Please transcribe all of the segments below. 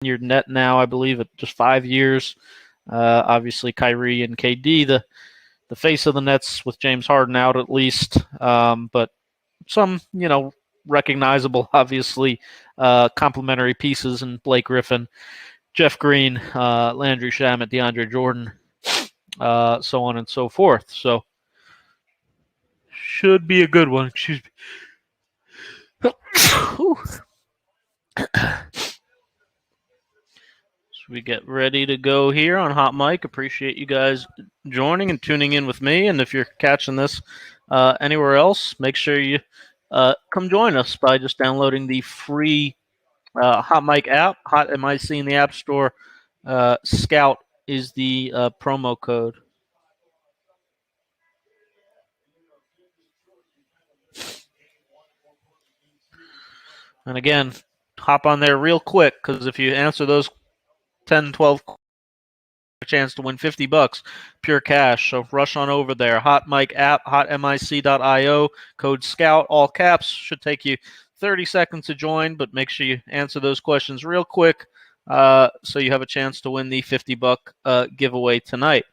year net now, I believe, at just 5 years. Obviously, Kyrie and KD, the face of the Nets with James Harden out at least, but some, recognizable, obviously, complementary pieces in Blake Griffin, Jeff Green, Landry Shamet, DeAndre Jordan, so on and so forth. So should be a good one. Excuse me. So we get ready to go here on Hot Mic. Appreciate you guys joining and tuning in with me. And if you're catching this anywhere else, make sure you come join us by just downloading the free Hot Mic app. Hot MIC in the App Store. Scout is the promo code. And again, hop on there real quick, because if you answer those 10, 12 a chance to win $50 pure cash. So rush on over there. Hot Mic app, hotmic.io, code SCOUT, all caps. Should take you 30 seconds to join, but make sure you answer those questions real quick so you have a chance to win the $50 giveaway tonight.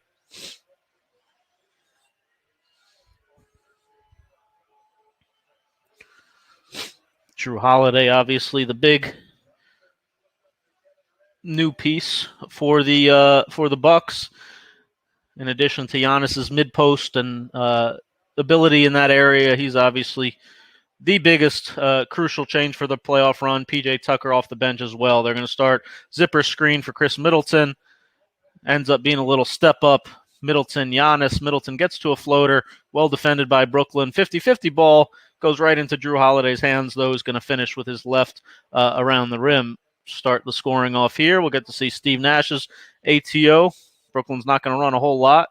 Jrue Holiday, obviously the big new piece for the Bucks. In addition to Giannis's mid post and ability in that area, he's obviously the biggest crucial change for the playoff run. PJ Tucker off the bench as well. They're going to start zipper screen for Chris Middleton. Ends up being a little step up. Middleton, Giannis. Middleton gets to a floater. Well defended by Brooklyn. 50-50 ball. Goes right into Jrue Holiday's hands, though. He's going to finish with his left around the rim. Start the scoring off here. We'll get to see Steve Nash's ATO. Brooklyn's not going to run a whole lot.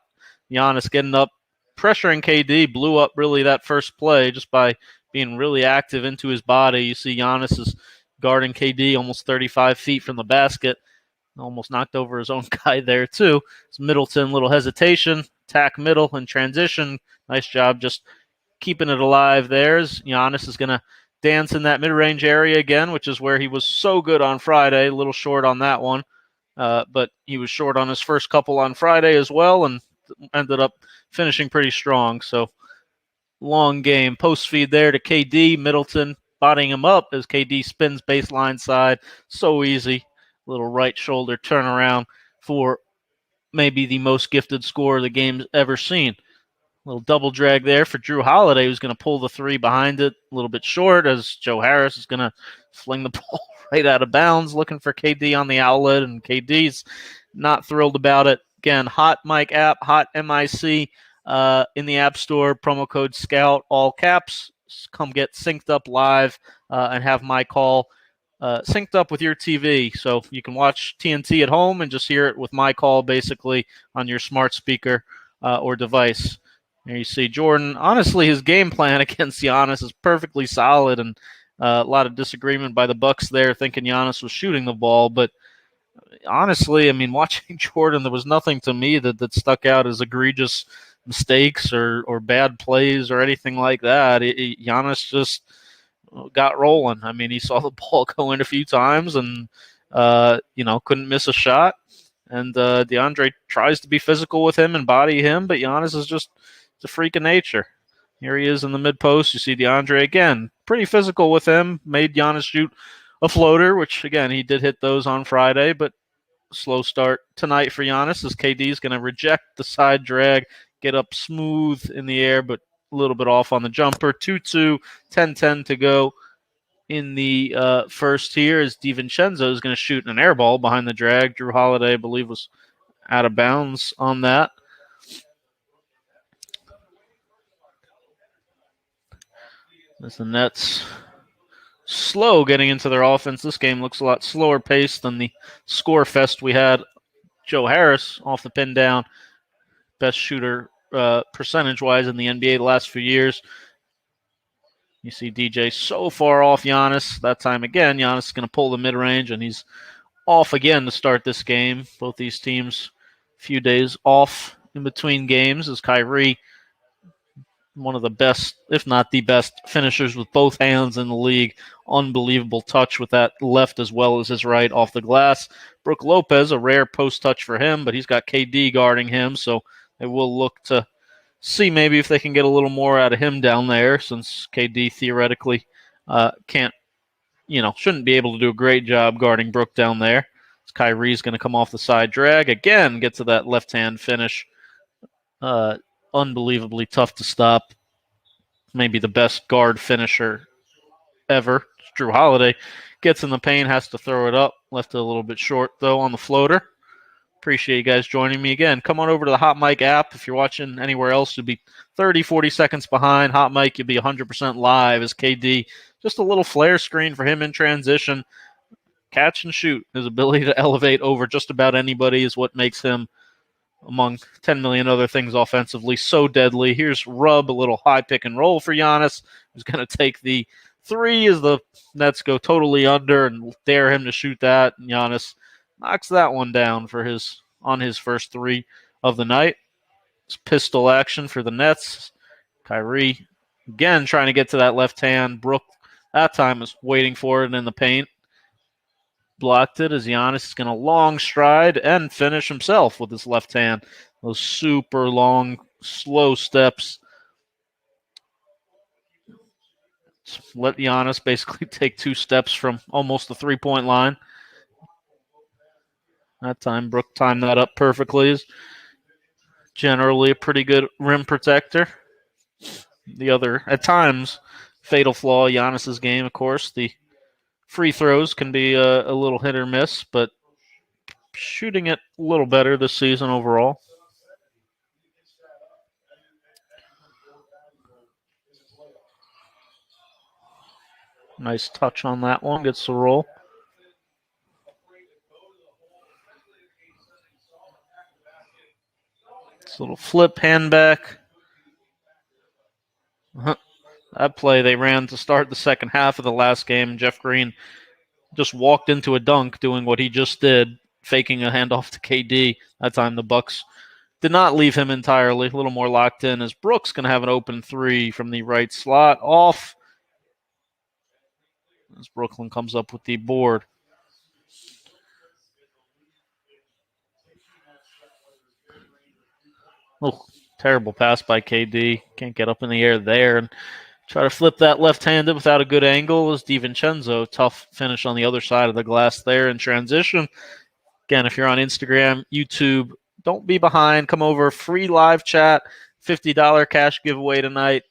Giannis getting up, pressuring KD. Blew up really that first play just by being really active into his body. You see Giannis is guarding KD almost 35 feet from the basket. Almost knocked over his own guy there, too. It's Middleton, little hesitation. Attack middle and transition. Nice job just keeping it alive there. Giannis is going to dance in that mid-range area again, which is where he was so good on Friday. A little short on that one. But he was short on his first couple on Friday as well and ended up finishing pretty strong. So long game. Post feed there to KD. Middleton bodying him up as KD spins baseline side. So easy. Little right shoulder turnaround for maybe the most gifted scorer the game's ever seen. Little double drag there for Jrue Holiday, who's going to pull the three behind it. A little bit short as Joe Harris is going to fling the ball right out of bounds, looking for KD on the outlet, and KD's not thrilled about it. Again, Hot Mic app, Hot MIC in the App Store, promo code SCOUT, all caps. Come get synced up live and have my call synced up with your TV. So you can watch TNT at home and just hear it with my call basically on your smart speaker or device. There you see Jordan. Honestly, his game plan against Giannis is perfectly solid, and a lot of disagreement by the Bucks there, thinking Giannis was shooting the ball. But honestly, I mean, watching Jordan, there was nothing to me that stuck out as egregious mistakes or bad plays or anything like that. Giannis just got rolling. I mean, he saw the ball go in a few times and, couldn't miss a shot. And DeAndre tries to be physical with him and body him, but Giannis is just a freak of nature. Here he is in the mid-post. You see DeAndre again, pretty physical with him, made Giannis shoot a floater, which, again, he did hit those on Friday, but slow start tonight for Giannis as KD is going to reject the side drag, get up smooth in the air, but a little bit off on the jumper. 2-2, 10-10 to go in the first here as DiVincenzo is going to shoot an air ball behind the drag. Jrue Holiday, I believe, was out of bounds on that. As the Nets slow getting into their offense. This game looks a lot slower paced than the score fest we had. Joe Harris off the pin down. Best shooter percentage-wise in the NBA the last few years. You see DJ so far off Giannis. That time again, Giannis is going to pull the mid-range, and he's off again to start this game. Both these teams a few days off in between games as Kyrie one of the best, if not the best, finishers with both hands in the league. Unbelievable touch with that left as well as his right off the glass. Brook Lopez, a rare post touch for him, but he's got KD guarding him, so they will look to see maybe if they can get a little more out of him down there, since KD theoretically can't, shouldn't be able to do a great job guarding Brook down there. Kyrie's going to come off the side drag again, get to that left hand finish. Unbelievably tough to stop. Maybe the best guard finisher ever. Drew Holiday gets in the paint, has to throw it up. Left it a little bit short, though, on the floater. Appreciate you guys joining me again. Come on over to the HOTMIC app. If you're watching anywhere else, you'll be 30, 40 seconds behind. HOTMIC, you'll be 100% live as KD. Just a little flare screen for him in transition. Catch and shoot. His ability to elevate over just about anybody is what makes him, among 10 million other things offensively, so deadly. Here's Rub, a little high pick and roll for Giannis, who's going to take the three as the Nets go totally under and dare him to shoot that. And Giannis knocks that one down on his first three of the night. It's pistol action for the Nets. Kyrie again trying to get to that left hand. Brook that time is waiting for it in the paint. Blocked it as Giannis is going to long stride and finish himself with his left hand. Those super long, slow steps. Let Giannis basically take 2 steps from almost the 3-point line. That time, Brook timed that up perfectly. Is generally a pretty good rim protector. The other, at times, fatal flaw Giannis's game, of course, the free throws can be a little hit or miss, but shooting it a little better this season overall. Nice touch on that one. Gets the roll. It's a little flip hand back. That play they ran to start the second half of the last game. Jeff Green just walked into a dunk doing what he just did, faking a handoff to KD. That time the Bucks did not leave him entirely. A little more locked in as Brooks going to have an open three from the right slot off. As Brooklyn comes up with the board. Oh, terrible pass by KD. Can't get up in the air there and try to flip that left-handed without a good angle was DiVincenzo. Tough finish on the other side of the glass there in transition. Again, if you're on Instagram, YouTube, don't be behind. Come over, free live chat, $50 cash giveaway tonight.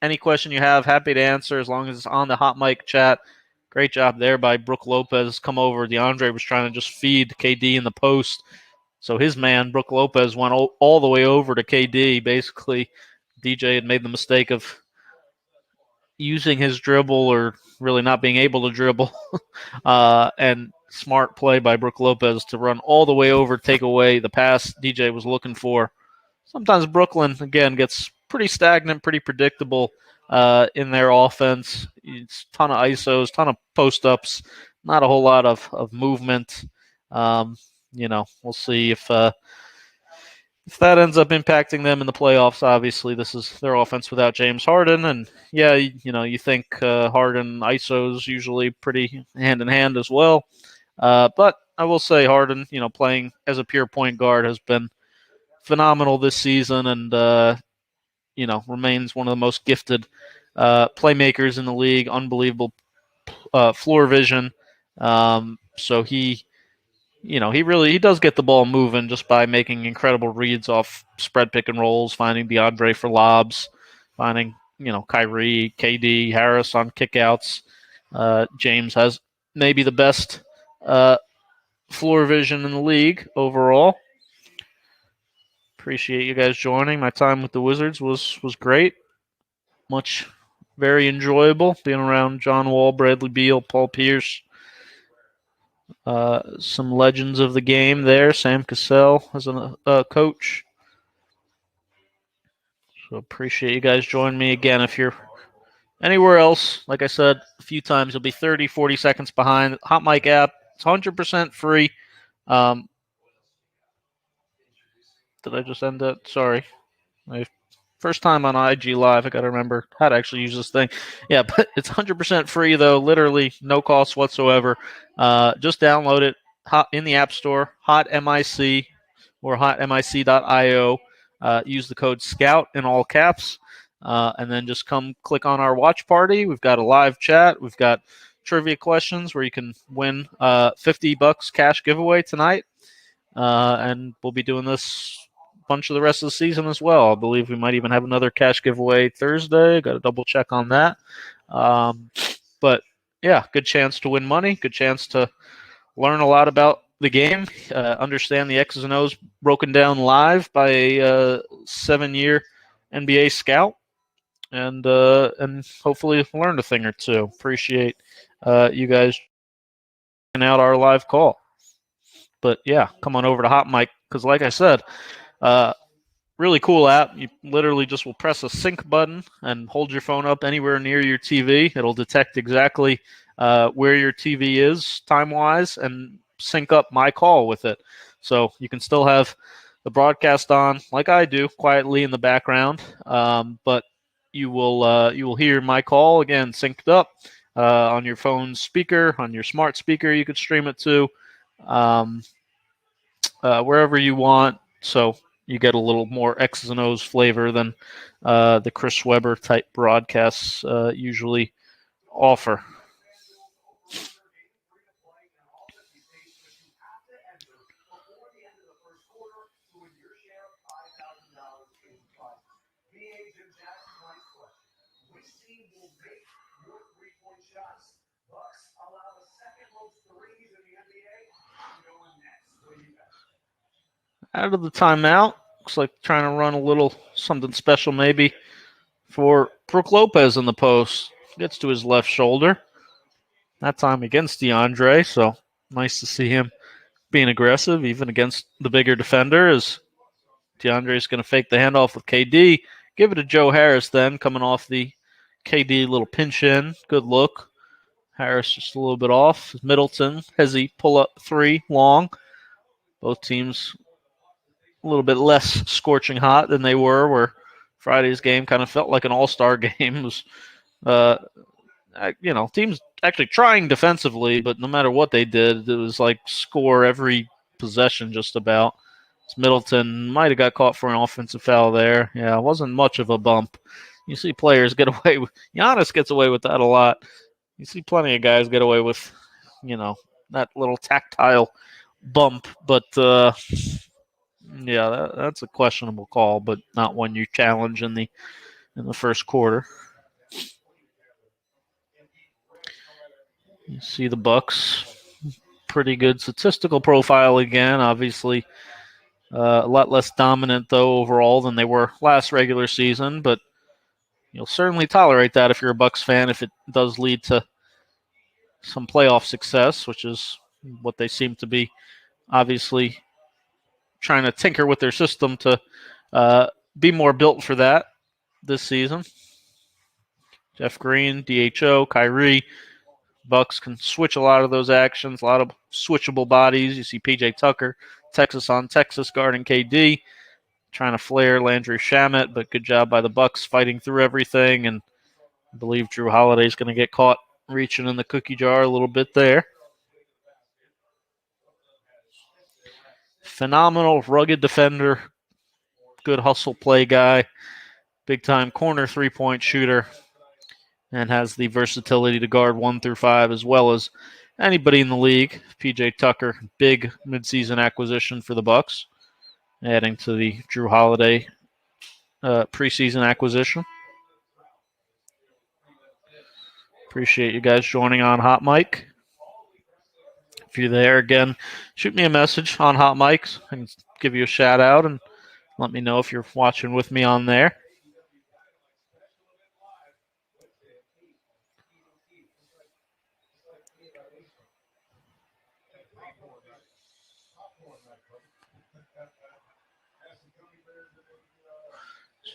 Any question you have, happy to answer as long as it's on the HOTMIC chat. Great job there by Brook Lopez. Come over. DeAndre was trying to just feed KD in the post. So his man, Brook Lopez, went all the way over to KD. Basically, DJ had made the mistake of using his dribble or really not being able to dribble. And smart play by Brook Lopez to run all the way over, take away the pass DJ was looking for. Sometimes Brooklyn, again, gets pretty stagnant, pretty predictable in their offense. It's a ton of ISOs, ton of post-ups, not a whole lot of movement. We'll see if that ends up impacting them in the playoffs. Obviously, this is their offense without James Harden. And, yeah, you think Harden ISOs usually pretty hand-in-hand as well. But I will say Harden, playing as a pure point guard has been phenomenal this season and, remains one of the most gifted playmakers in the league. Unbelievable floor vision. So he does get the ball moving just by making incredible reads off spread pick and rolls, finding DeAndre for lobs, finding, Kyrie, KD, Harris on kickouts. James has maybe the best floor vision in the league overall. Appreciate you guys joining. My time with the Wizards was great. Very enjoyable being around John Wall, Bradley Beal, Paul Pierce. Some legends of the game there. Sam Cassell as a coach. So appreciate you guys joining me again. If you're anywhere else, like I said a few times, you'll be 30, 40 seconds behind. HOTMIC app, it's 100% free. Did I just end that? Sorry. I First time on IG Live. I got to remember how to actually use this thing. Yeah, but it's 100% free, though. Literally no cost whatsoever. Just download it in the App Store, HOTMIC or hotmic.io. Use the code SCOUT in all caps. And then just come click on our watch party. We've got a live chat. We've got trivia questions where you can win $50 cash giveaway tonight. And we'll be doing this bunch of the rest of the season as well. I believe we might even have another cash giveaway Thursday. Got to double check on that. But yeah, good chance to win money. Good chance to learn a lot about the game. Understand the X's and O's broken down live by a 7-year NBA scout, and hopefully learn a thing or two. Appreciate you guys checking out our live call. But yeah, come on over to HOTMIC because, like I said, really cool app. You literally just will press a sync button and hold your phone up anywhere near your TV. It'll detect exactly where your TV is time-wise and sync up my call with it. So you can still have the broadcast on, like I do, quietly in the background, but you will hear my call again synced up on your phone's speaker, on your smart speaker. You could stream it to. Wherever you want, so you get a little more X's and O's flavor than the Chris Webber type broadcasts usually offer. Out of the timeout, looks like trying to run a little something special maybe for Brook Lopez in the post. Gets to his left shoulder. That time against DeAndre, so nice to see him being aggressive, even against the bigger defender, as DeAndre's going to fake the handoff with KD. Give it to Joe Harris then, coming off the KD little pinch in. Good look. Harris just a little bit off. Middleton, Hezzy pull up three long. Both teams a little bit less scorching hot than they were, where Friday's game kind of felt like an all-star game. It was, teams actually trying defensively, but no matter what they did, it was like score every possession just about. Middleton might have got caught for an offensive foul there. Yeah, it wasn't much of a bump. You see players get away with Giannis gets away with that a lot. You see plenty of guys get away with, that little tactile bump. But yeah, that's a questionable call, but not one you challenge in the first quarter. You see the Bucks, pretty good statistical profile again. Obviously, a lot less dominant though overall than they were last regular season, but you'll certainly tolerate that if you're a Bucks fan if it does lead to some playoff success, which is what they seem to be obviously trying to tinker with their system to be more built for that this season. Jeff Green, DHO, Kyrie. Bucks can switch a lot of those actions, a lot of switchable bodies. You see PJ Tucker, Texas on Texas guarding KD, trying to flare Landry Shamet, but good job by the Bucks fighting through everything. And I believe Drew Holiday's going to get caught reaching in the cookie jar a little bit there. Phenomenal, rugged defender, good hustle play guy, big-time corner three-point shooter, and has the versatility to guard 1 through 5 as well as anybody in the league. PJ Tucker, big midseason acquisition for the Bucks, adding to the Drew Holiday preseason acquisition. Appreciate you guys joining on HOTMIC. If you're there, again, shoot me a message on HOTMIC. I can give you a shout out and let me know if you're watching with me on there.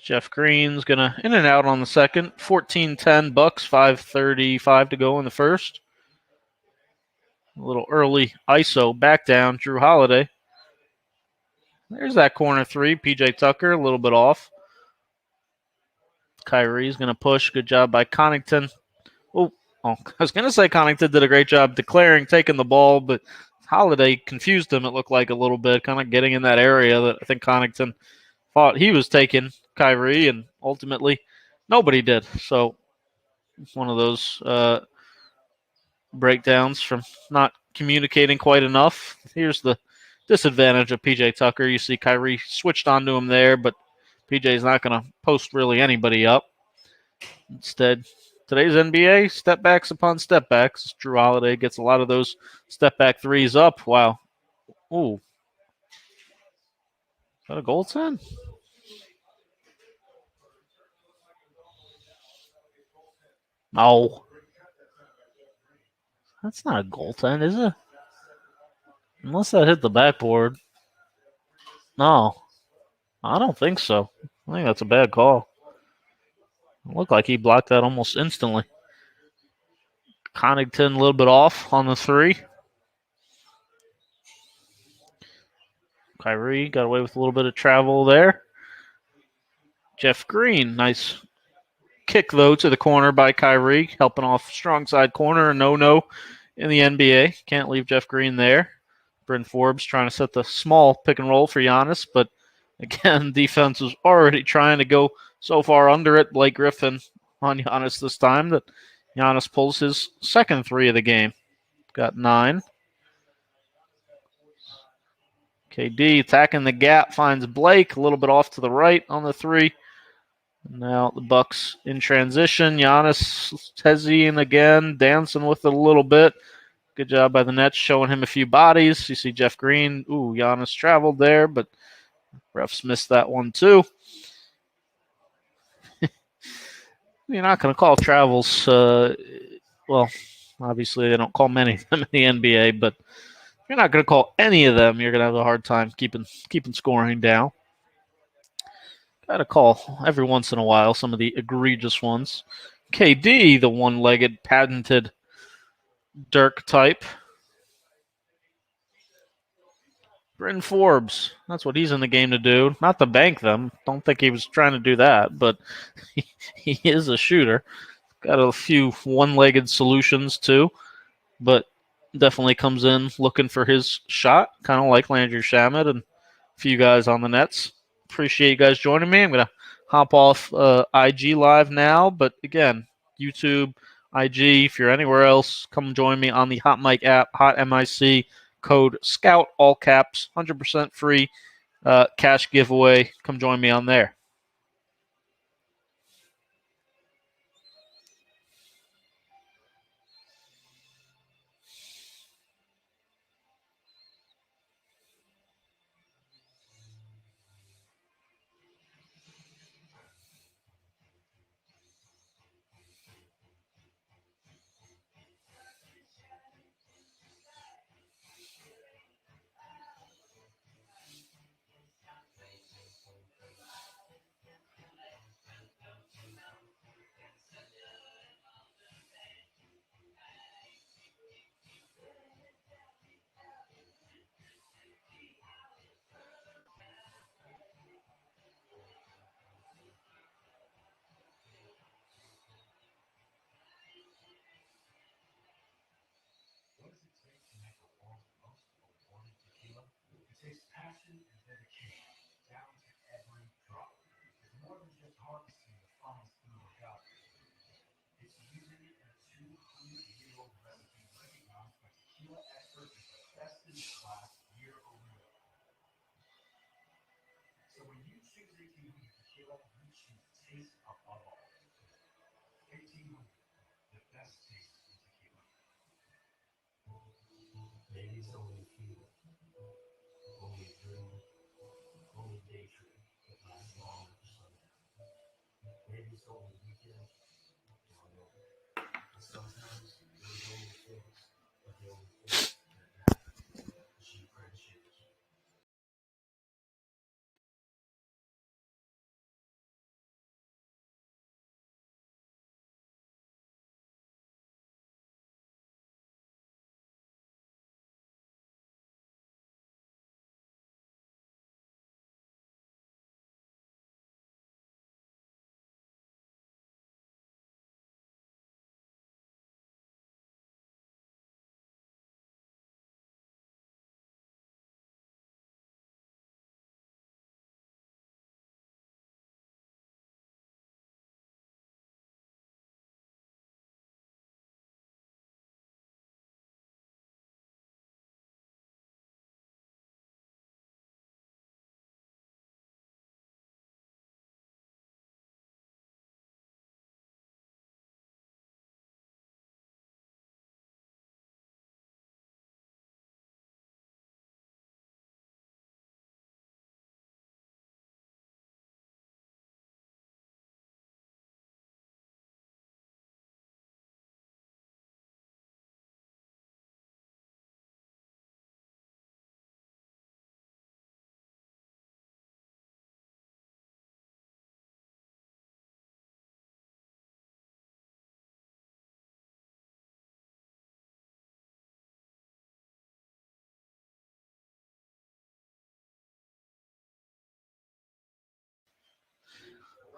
Jeff Green's going to in and out on the second. 14-10 Bucks, 5:35 to go in the first. A little early ISO back down, Drew Holiday. There's that corner three. PJ Tucker, a little bit off. Kyrie's going to push. Good job by Connaughton. Oh, I was going to say Connaughton did a great job declaring, taking the ball, but Holiday confused him, it looked like, a little bit, kind of getting in that area that I think Connaughton thought he was taking Kyrie, and ultimately nobody did. So it's one of those breakdowns from not communicating quite enough. Here's the disadvantage of PJ Tucker. You see Kyrie switched onto him there, but PJ's not going to post really anybody up. Instead, today's NBA, step backs upon step backs. Drew Holiday gets a lot of those step back threes up. Wow. Ooh. Is that a goaltend? No. That's not a goaltend, is it? Unless that hit the backboard. No. I don't think so. I think that's a bad call. It looked like he blocked that almost instantly. Connaughton a little bit off on the three. Kyrie got away with a little bit of travel there. Jeff Green, nice kick though to the corner by Kyrie, helping off strong side corner. No in the NBA. Can't leave Jeff Green there. Bryn Forbes trying to set the small pick and roll for Giannis, but again, defense was already trying to go so far under it. Blake Griffin on Giannis this time that Giannis pulls his second three of the game. Got 9. KD attacking the gap, finds Blake a little bit off to the right on the three. Now the Bucks in transition. Giannis hesitating again, dancing with it a little bit. Good job by the Nets showing him a few bodies. You see Jeff Green. Ooh, Giannis traveled there, but refs missed that one too. You're not going to call travels. Well, obviously they don't call many of them in the NBA, but if you're not going to call any of them, you're going to have a hard time keeping scoring down. Got to call every once in a while some of the egregious ones. KD, the one-legged patented Dirk type. Bryn Forbes, that's what he's in the game to do. Not to bank them. Don't think he was trying to do that, but he is a shooter. Got a few one-legged solutions too, but definitely comes in looking for his shot, kind of like Landry Shamet and a few guys on the Nets. Appreciate you guys joining me. I'm going to hop off IG Live now, but again, YouTube, IG, if you're anywhere else, come join me on the HOTMIC app, HOTMIC, code SCOUT, all caps, 100% free cash giveaway. Come join me on there.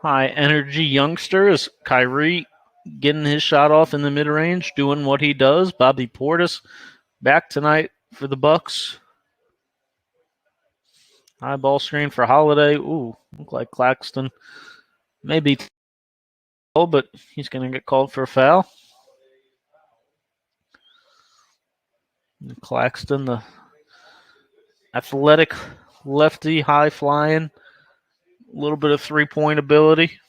High energy youngster is Kyrie getting his shot off in the mid range, doing what he does. Bobby Portis back tonight for the Bucks. High ball screen for Holiday. Ooh, look like Claxton maybe, but he's going to get called for a foul. And Claxton, the athletic lefty, high flying, a little bit of 3-point ability,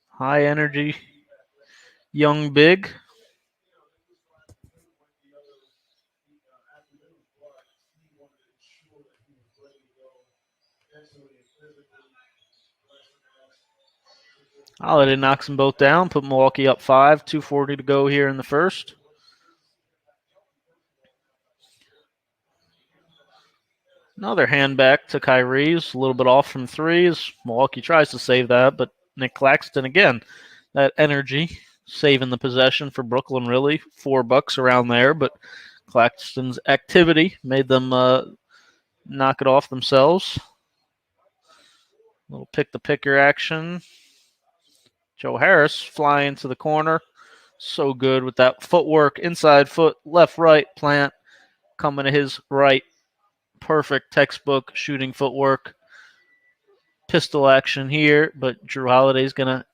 high energy, young big. Holiday knocks them both down, put Milwaukee up 5, 2:40 to go here in the first. Another hand back to Kyrie's, a little bit off from threes. Milwaukee tries to save that, but Nick Claxton again, that energy, saving the possession for Brooklyn really. $4 around there, but Claxton's activity made them knock it off themselves. A little pick the picker action. Joe Harris flying to the corner. So good with that footwork, inside foot, left, right, plant, coming to his right. Perfect textbook shooting footwork. Pistol action here, but Drew Holiday's going to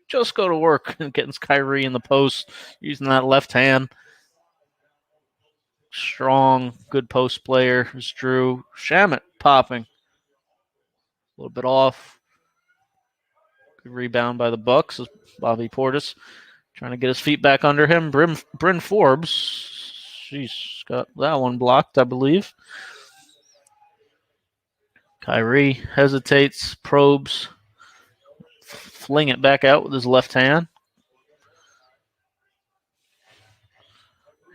just go to work and getting Kyrie in the post using that left hand. Strong, good post player is Drew. Shamet popping. A little bit off. Good rebound by the Bucks. Bobby Portis trying to get his feet back under him. Bryn Forbes, she's got that one blocked, I believe. Kyrie hesitates, probes, fling it back out with his left hand.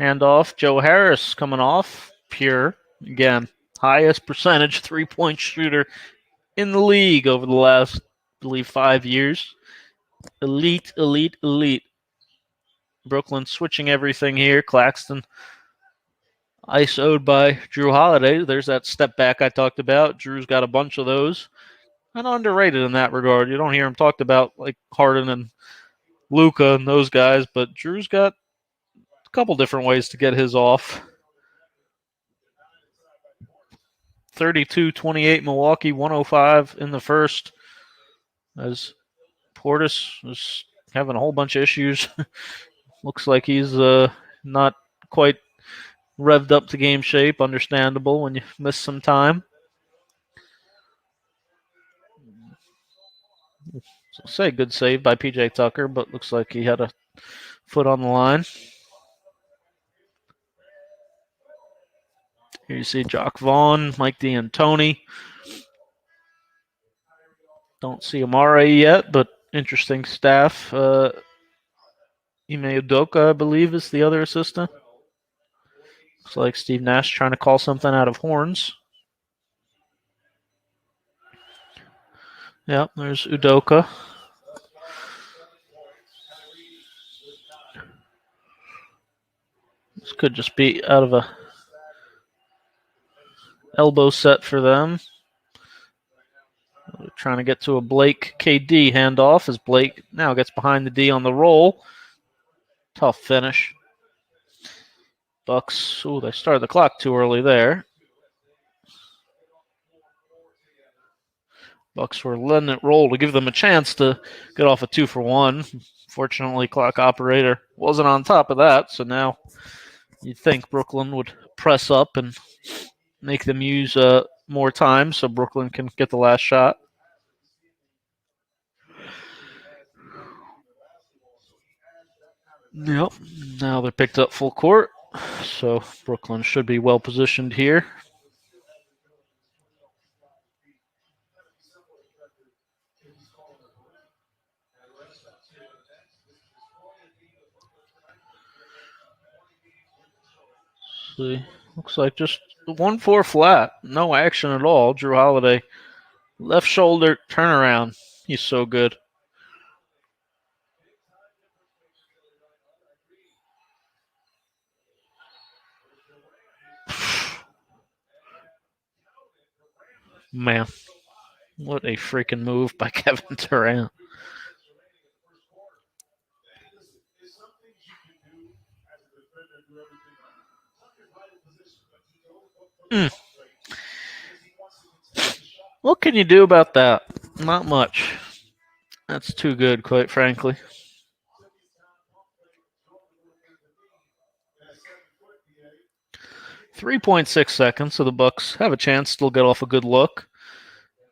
Handoff, Joe Harris coming off. Pure, again, highest percentage 3-point shooter in the league over the last, I believe, 5 years. Elite, elite, elite. Brooklyn switching everything here. Claxton ISO'd by Drew Holiday. There's that step back I talked about. Drew's got a bunch of those. Kind of underrated in that regard. You don't hear him talked about like Harden and Luka and those guys, but Drew's got a couple different ways to get his off. 32-28 Milwaukee, 105 in the first. As Portis is having a whole bunch of issues. Looks like he's not quite revved up to game shape. Understandable when you miss some time. So say good save by PJ Tucker, but looks like he had a foot on the line. Here you see Jock Vaughn, Mike D'Antoni. Don't see Amare yet, but interesting staff. Ime Udoka, I believe, is the other assistant. Looks like Steve Nash trying to call something out of horns. Yep, there's Udoka. This could just be out of a elbow set for them. They're trying to get to a Blake KD handoff as Blake now gets behind the D on the roll. Tough finish. Bucks, ooh, they started the clock too early there. Bucks were letting it roll to give them a chance to get off a 2-for-1. Fortunately, clock operator wasn't on top of that, so now you'd think Brooklyn would press up and make them use more time so Brooklyn can get the last shot. Yep, now they're picked up full court, so Brooklyn should be well positioned here. See, looks like just 1-4 flat, no action at all. Drew Holiday, left shoulder turnaround. He's so good. Man, What a freaking move by Kevin Durant. Mm. What can you do about that? Not much. That's too good, quite frankly. 3.6 seconds, so the Bucks have a chance still get off a good look.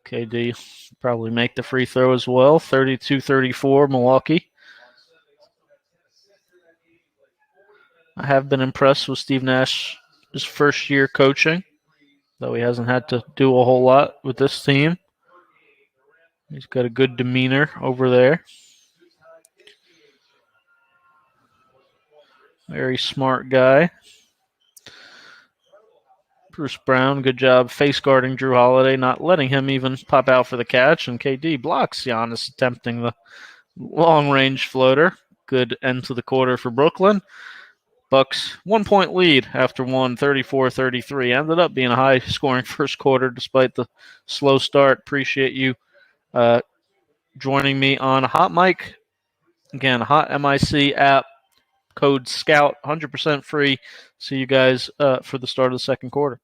KD probably make the free throw as well. 32-34, Milwaukee. I have been impressed with Steve Nash's first year coaching, though he hasn't had to do a whole lot with this team. He's got a good demeanor over there. Very smart guy. Bruce Brown, good job face guarding Drew Holiday, not letting him even pop out for the catch. And KD blocks Giannis attempting the long range floater. Good end to the quarter for Brooklyn. Bucks 1 point lead after one, 34-33. Ended up being a high scoring first quarter despite the slow start. Appreciate you joining me on HOTMIC. Again, HOTMIC app, code SCOUT, 100% free. See you guys for the start of the second quarter.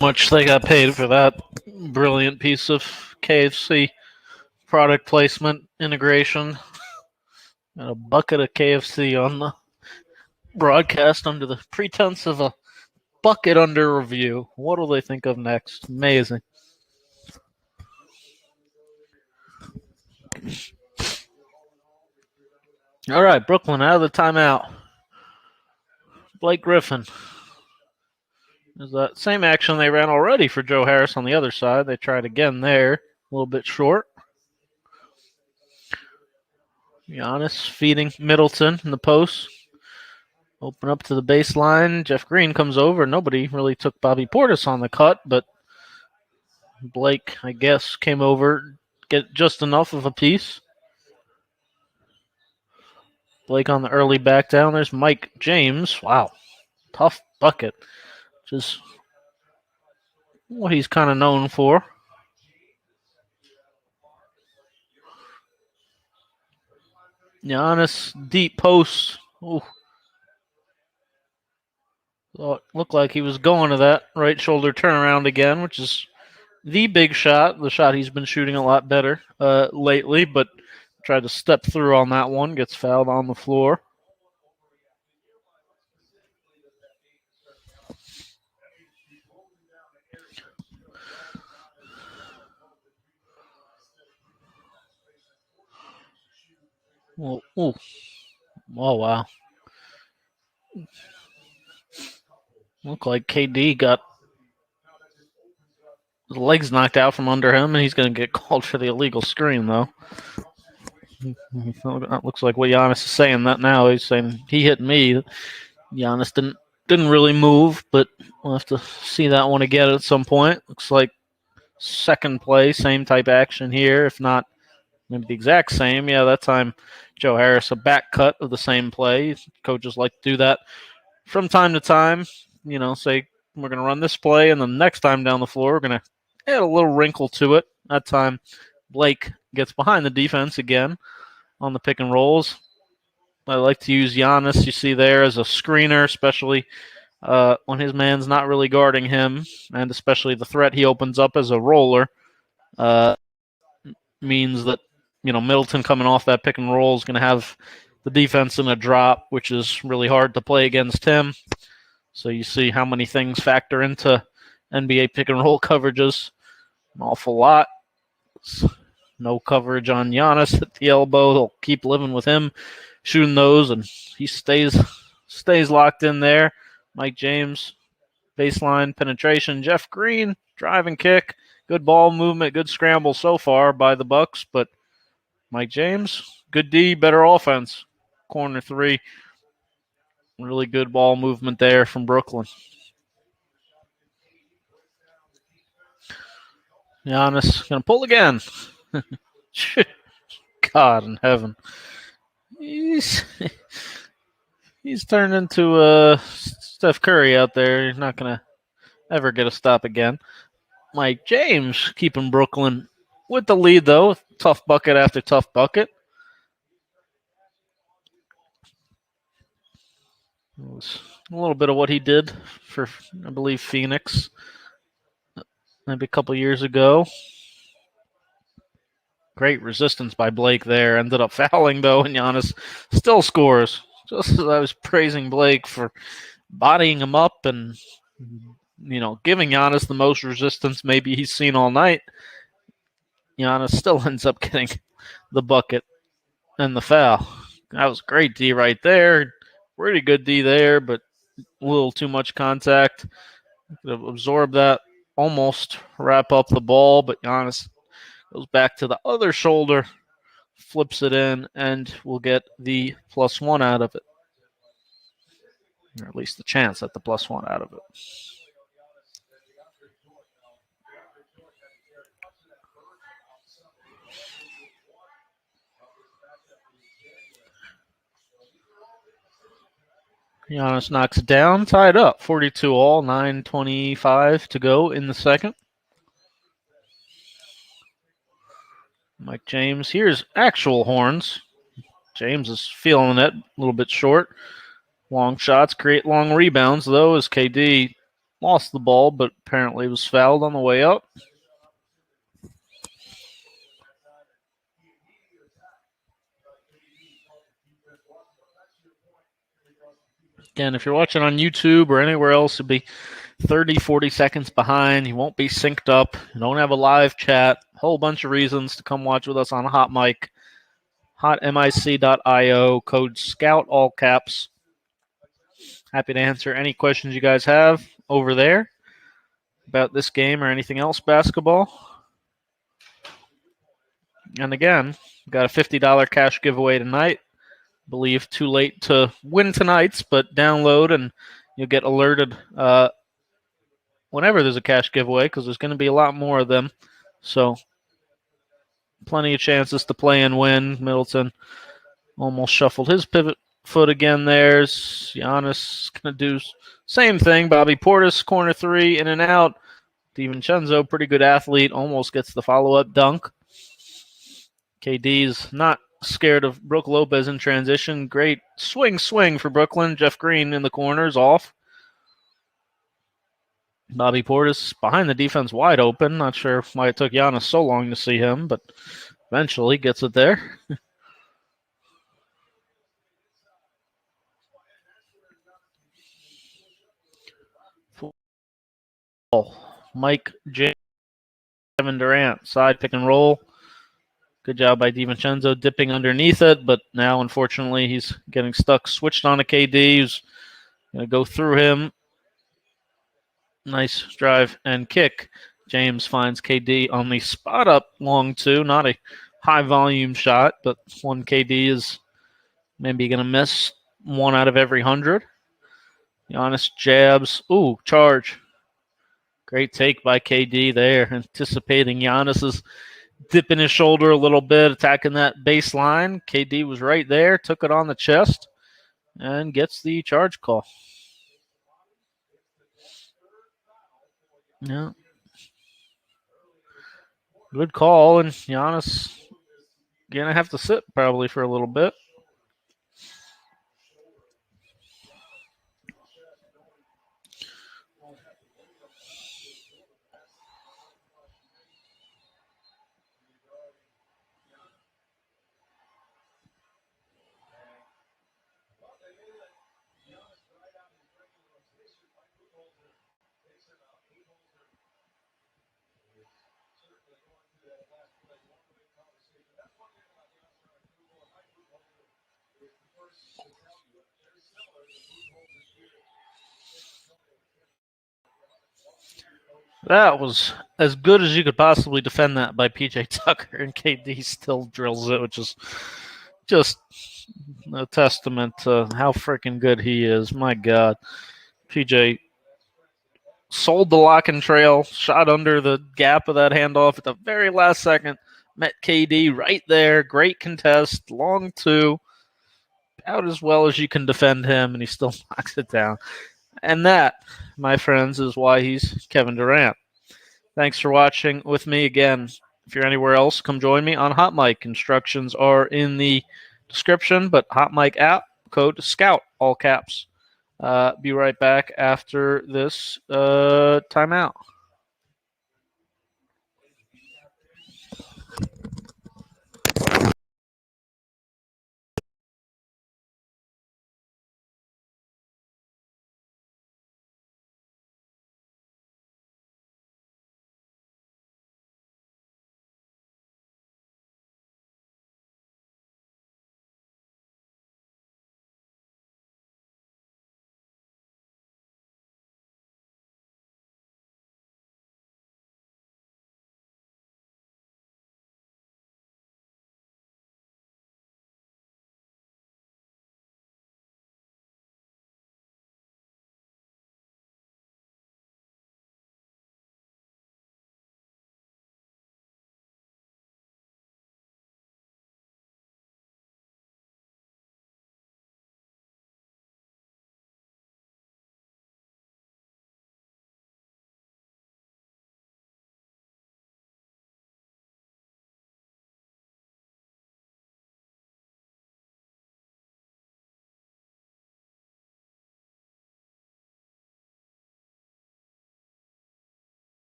Much they got paid for that brilliant piece of KFC product placement integration. And a bucket of KFC on the broadcast under the pretense of a bucket under review. What will they think of next? Amazing. All right, Brooklyn out of the timeout. Blake Griffin. Is that same action they ran already for Joe Harris on the other side. They tried again there. A little bit short. Giannis feeding Middleton in the post. Open up to the baseline. Jeff Green comes over. Nobody really took Bobby Portis on the cut, but Blake, I guess, came over, get just enough of a piece. Blake on the early back down. There's Mike James. Wow. Tough bucket. Just what he's kind of known for. Giannis, deep post. Ooh. Looked like he was going to that right shoulder turnaround again, which is the big shot. The shot he's been shooting a lot better lately, but tried to step through on that one. Gets fouled on the floor. Well, ooh. Oh, wow. Looked like KD got his legs knocked out from under him, and he's going to get called for the illegal screen, though. That looks like what Giannis is saying that now. He's saying he hit me. Giannis didn't really move, but we'll have to see that one again at some point. Looks like second play, same type action here, if not maybe the exact same. Yeah, that time Joe Harris, a back cut of the same play. Coaches like to do that from time to time. You know, say we're going to run this play, and the next time down the floor, we're going to add a little wrinkle to it. That time, Blake gets behind the defense again on the pick and rolls. I like to use Giannis, you see there, as a screener, especially when his man's not really guarding him, and especially the threat he opens up as a roller means that, you know, Middleton coming off that pick and roll is going to have the defense in a drop, which is really hard to play against him. So you see how many things factor into NBA pick and roll coverages. An awful lot. No coverage on Giannis at the elbow. They'll keep living with him, shooting those, and he stays locked in there. Mike James, baseline penetration. Jeff Green, drive and kick. Good ball movement, good scramble so far by the Bucks, but Mike James, good D, better offense. Corner three. Really good ball movement there from Brooklyn. Giannis going to pull again. God in heaven. He's turned into Steph Curry out there. He's not going to ever get a stop again. Mike James keeping Brooklyn with the lead, though. Tough bucket after tough bucket. It was a little bit of what he did for, I believe, Phoenix maybe a couple years ago. Great resistance by Blake there. Ended up fouling, though, and Giannis still scores. Just as I was praising Blake for bodying him up and, you know, giving Giannis the most resistance maybe he's seen all night, Giannis still ends up getting the bucket and the foul. That was great D right there. Pretty good D there, but a little too much contact. Could have absorbed that, almost wrap up the ball, but Giannis goes back to the other shoulder, flips it in, and will get the +1 out of it. Or at least the chance at the +1 out of it. Giannis knocks it down, tied up, 42 all, 9:25 to go in the second. Mike James, here's actual horns. James is feeling it, a little bit short. Long shots create long rebounds, though, as KD lost the ball, but apparently was fouled on the way up. Again, if you're watching on YouTube or anywhere else, it'd be 30, 40 seconds behind. You won't be synced up. You don't have a live chat. A whole bunch of reasons to come watch with us on HOTMIC. HotMIC.io, code SCOUT, all caps. Happy to answer any questions you guys have over there about this game or anything else basketball. And again, got a $50 cash giveaway tonight. Believe too late to win tonight's, but download and you'll get alerted whenever there's a cash giveaway because there's going to be a lot more of them. So plenty of chances to play and win. Middleton almost shuffled his pivot foot again. There's Giannis going to do same thing. Bobby Portis, corner three, in and out. DiVincenzo, pretty good athlete, almost gets the follow-up dunk. KD's not scared of Brook Lopez in transition. Great swing for Brooklyn. Jeff Green in the corners, off. Bobby Portis behind the defense, wide open. Not sure why it took Giannis so long to see him, but eventually gets it there. Mike J. Kevin Durant, side pick and roll. Good job by DiVincenzo dipping underneath it, but now, unfortunately, he's getting stuck. Switched on to KD, who's going to go through him. Nice drive and kick. James finds KD on the spot up long two. Not a high volume shot, but one KD is maybe going to miss 1 out of every 100. Giannis jabs. Ooh, charge. Great take by KD there, anticipating Giannis's dipping his shoulder a little bit, attacking that baseline. KD was right there, took it on the chest, and gets the charge call. Yeah. Good call, and Giannis going to have to sit probably for a little bit. That was as good as you could possibly defend that by PJ Tucker, and KD still drills it, which is just a testament to how freaking good he is. My God. PJ sold the lock and trail, shot under the gap of that handoff at the very last second, met KD right there. Great contest, long two, out as well as you can defend him, and he still knocks it down. And that, my friends, is why he's Kevin Durant. Thanks for watching with me again. If you're anywhere else, come join me on HOTMIC. Instructions are in the description, but HOTMIC app, code SCOUT, all caps. Be right back after this timeout.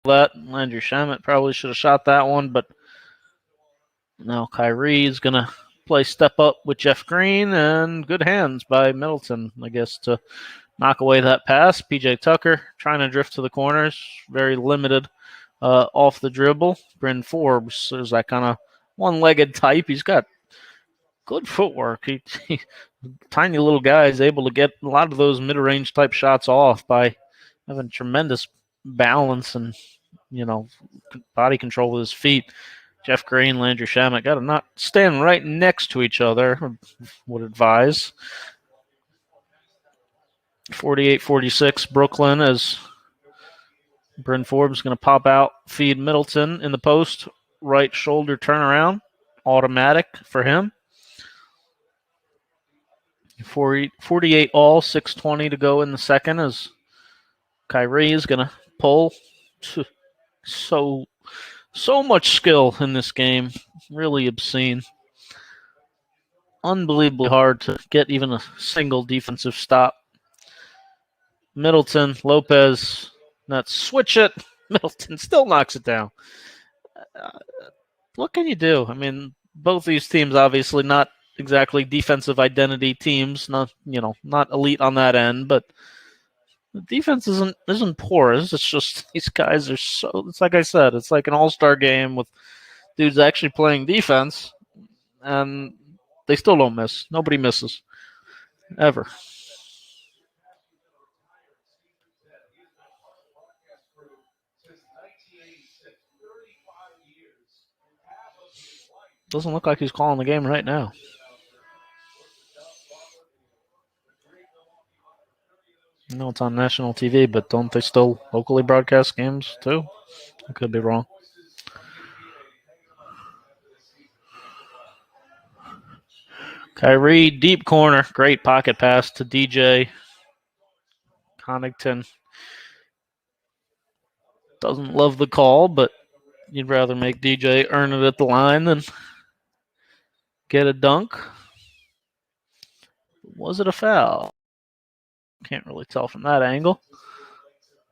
that. Landry Shamet probably should have shot that one, but now Kyrie is going to play step up with Jeff Green, and good hands by Middleton, I guess, to knock away that pass. PJ Tucker trying to drift to the corners, very limited off the dribble. Bryn Forbes is that kind of one-legged type. He's got good footwork. He tiny little guy is able to get a lot of those mid-range type shots off by having tremendous balance and body control with his feet. Jeff Green, Landry Shamet got to not stand right next to each other, would advise. 48-46 Brooklyn as Bryn Forbes is going to pop out, feed Middleton in the post, right shoulder turnaround, automatic for him. 48 all, 6:20 to go in the second as Kyrie is going to pull. So much skill in this game, really obscene. Unbelievably hard to get even a single defensive stop. Middleton, Lopez, not switch it. Middleton still knocks it down. What can you do? I mean, both these teams obviously not exactly defensive identity teams, not elite on that end, but the defense isn't porous. It's just these guys are so. It's like I said, it's like an all-star game with dudes actually playing defense, and they still don't miss. Nobody misses ever. Doesn't look like he's calling the game right now. I know it's on national TV, but don't they still locally broadcast games too? I could be wrong. Kyrie, deep corner. Great pocket pass to DJ. Connaughton doesn't love the call, but you'd rather make DJ earn it at the line than get a dunk. Was it a foul? Can't really tell from that angle.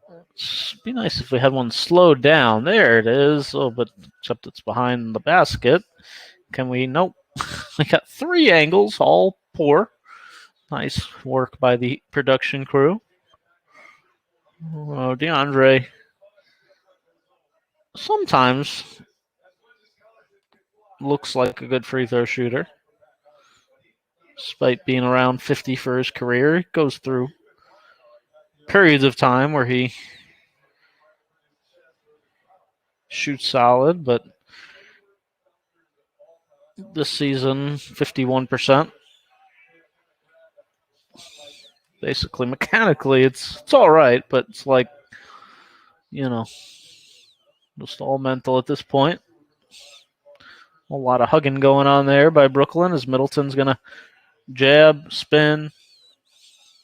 It'd be nice if we had one slowed down. There it is. Oh, but except it's behind the basket. Can we? Nope. We got three angles, all poor. Nice work by the production crew. Oh, DeAndre sometimes looks like a good free throw shooter. Despite being around 50 for his career, he goes through periods of time where he shoots solid, but this season, 51%. Basically, mechanically, it's all right, but it's like, just all mental at this point. A lot of hugging going on there by Brooklyn as Middleton's going to jab, spin,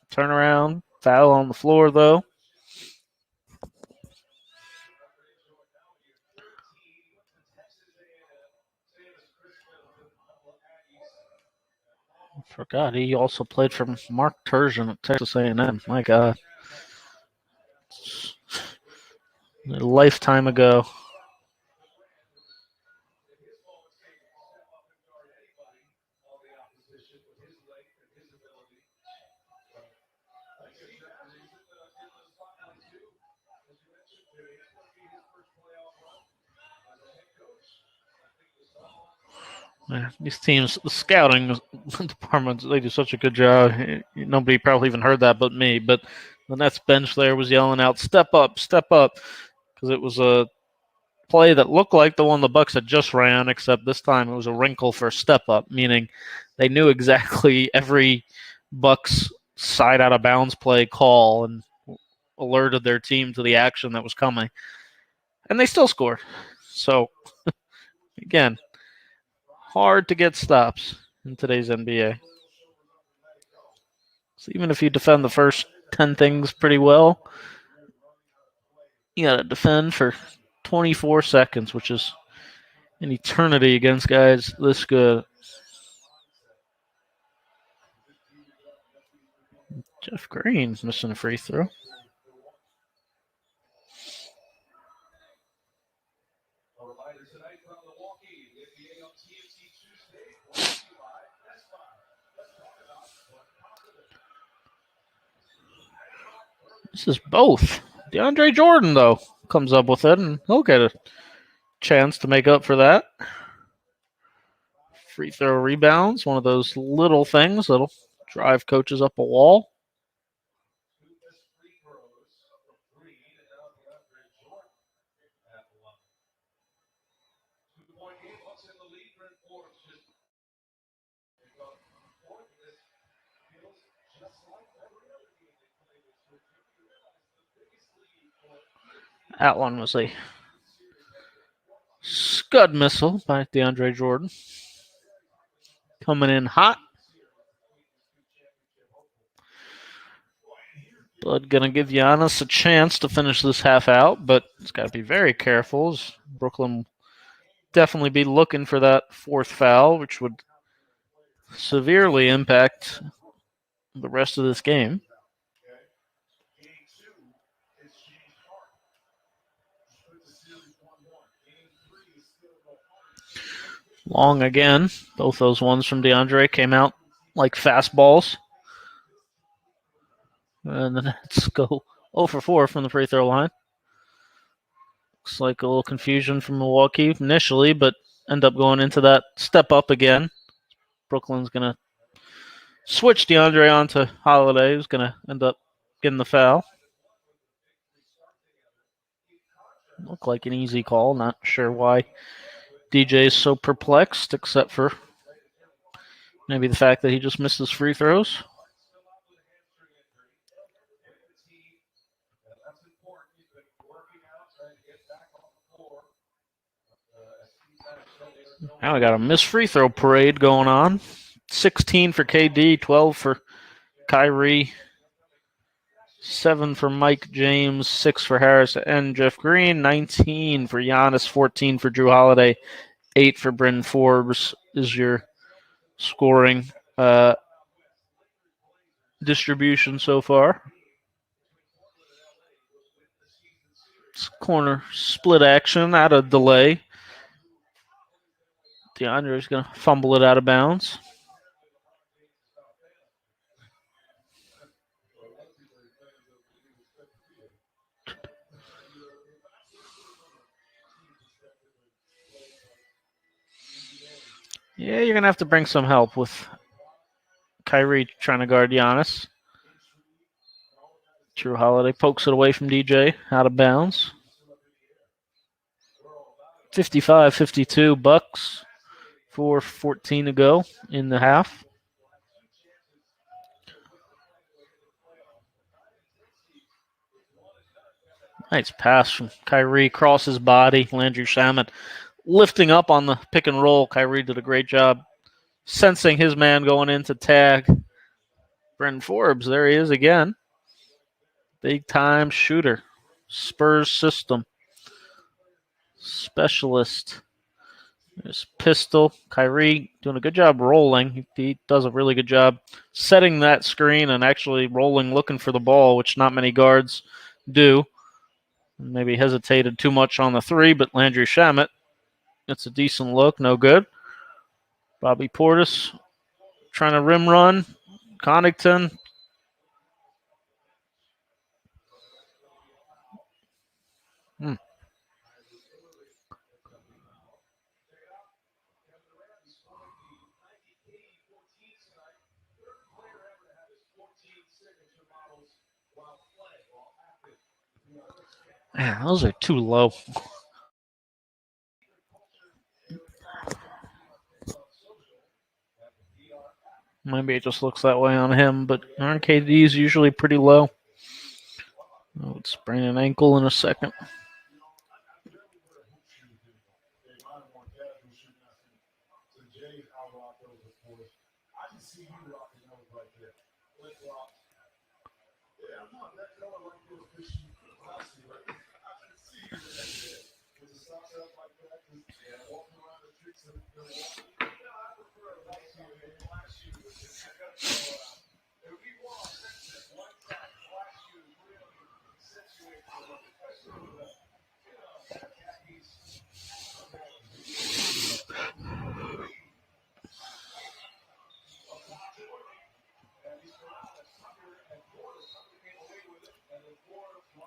turn around, foul on the floor, though. Forgot he also played for Mark Turgeon at Texas A&M. My God. A lifetime ago. These teams, the scouting departments, they do such a good job. Nobody probably even heard that but me. But the Nets bench there was yelling out, step up, because it was a play that looked like the one the Bucks had just ran, except this time it was a wrinkle for step up, meaning they knew exactly every Bucks side out of bounds play call and alerted their team to the action that was coming. And they still scored. So, again, hard to get stops in today's NBA. So even if you defend the first 10 things pretty well, you got to defend for 24 seconds, which is an eternity against guys this good. Jeff Green's missing a free throw. This is both. DeAndre Jordan, though, comes up with it, and he'll get a chance to make up for that. Free throw rebounds, one of those little things that'll drive coaches up a wall. That one was a scud missile by DeAndre Jordan. Coming in hot. Blood gonna give Giannis a chance to finish this half out, but he's got to be very careful. As Brooklyn definitely be looking for that fourth foul, which would severely impact the rest of this game. Long again. Both those ones from DeAndre came out like fastballs. And the Nets go 0 for 4 from the free throw line. Looks like a little confusion from Milwaukee initially, but end up going into that step up again. Brooklyn's going to switch DeAndre onto Holiday, who's going to end up getting the foul. Looked like an easy call. Not sure why DJ is so perplexed, except for maybe the fact that he just missed his free throws. Now we got a missed free throw parade going on. 16 for KD, 12 for Kyrie, 7 for Mike James, 6 for Harris and Jeff Green, 19 for Giannis, 14 for Drew Holiday, 8 for Bryn Forbes is your scoring distribution so far. It's corner split action out of delay. DeAndre's going to fumble it out of bounds. Yeah, you're going to have to bring some help with Kyrie trying to guard Giannis. Drew Holiday pokes it away from DJ, out of bounds. 55-52 Bucks, 4:14 to go in the half. Nice pass from Kyrie, crosses body. Landry Shamet lifting up on the pick and roll. Kyrie did a great job sensing his man going in to tag Bryn Forbes. There he is again. Big time shooter. Spurs system. Specialist. There's Pistol. Kyrie doing a good job rolling. He does a really good job setting that screen and actually rolling, looking for the ball, which not many guards do. Maybe hesitated too much on the three, but Landry Shamet, it's a decent look, no good. Bobby Portis trying to rim run. Connaughton. Man, those are too low. Maybe it just looks that way on him, but RKD is usually pretty low. Oh, it's sprain an ankle in a second.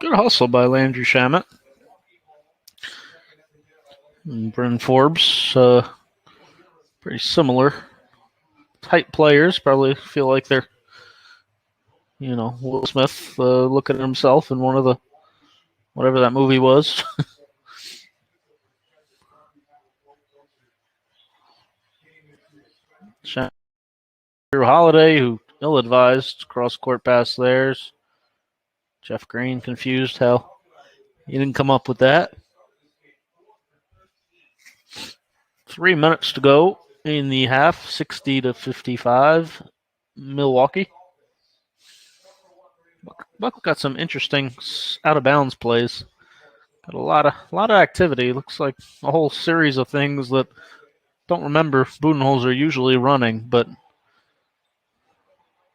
Good hustle by Landry Shamet and Bryn Forbes. Pretty similar type players. Probably feel like they're, Will Smith looking at himself in one of the whatever that movie was. Drew Holiday, who ill-advised cross-court pass theirs. Jeff Green confused how he didn't come up with that. 3 minutes to go in the half, 60-55, Milwaukee. Buck got some interesting out-of-bounds plays. Got a lot of activity. Looks like a whole series of things that don't remember Budenholzer usually running, but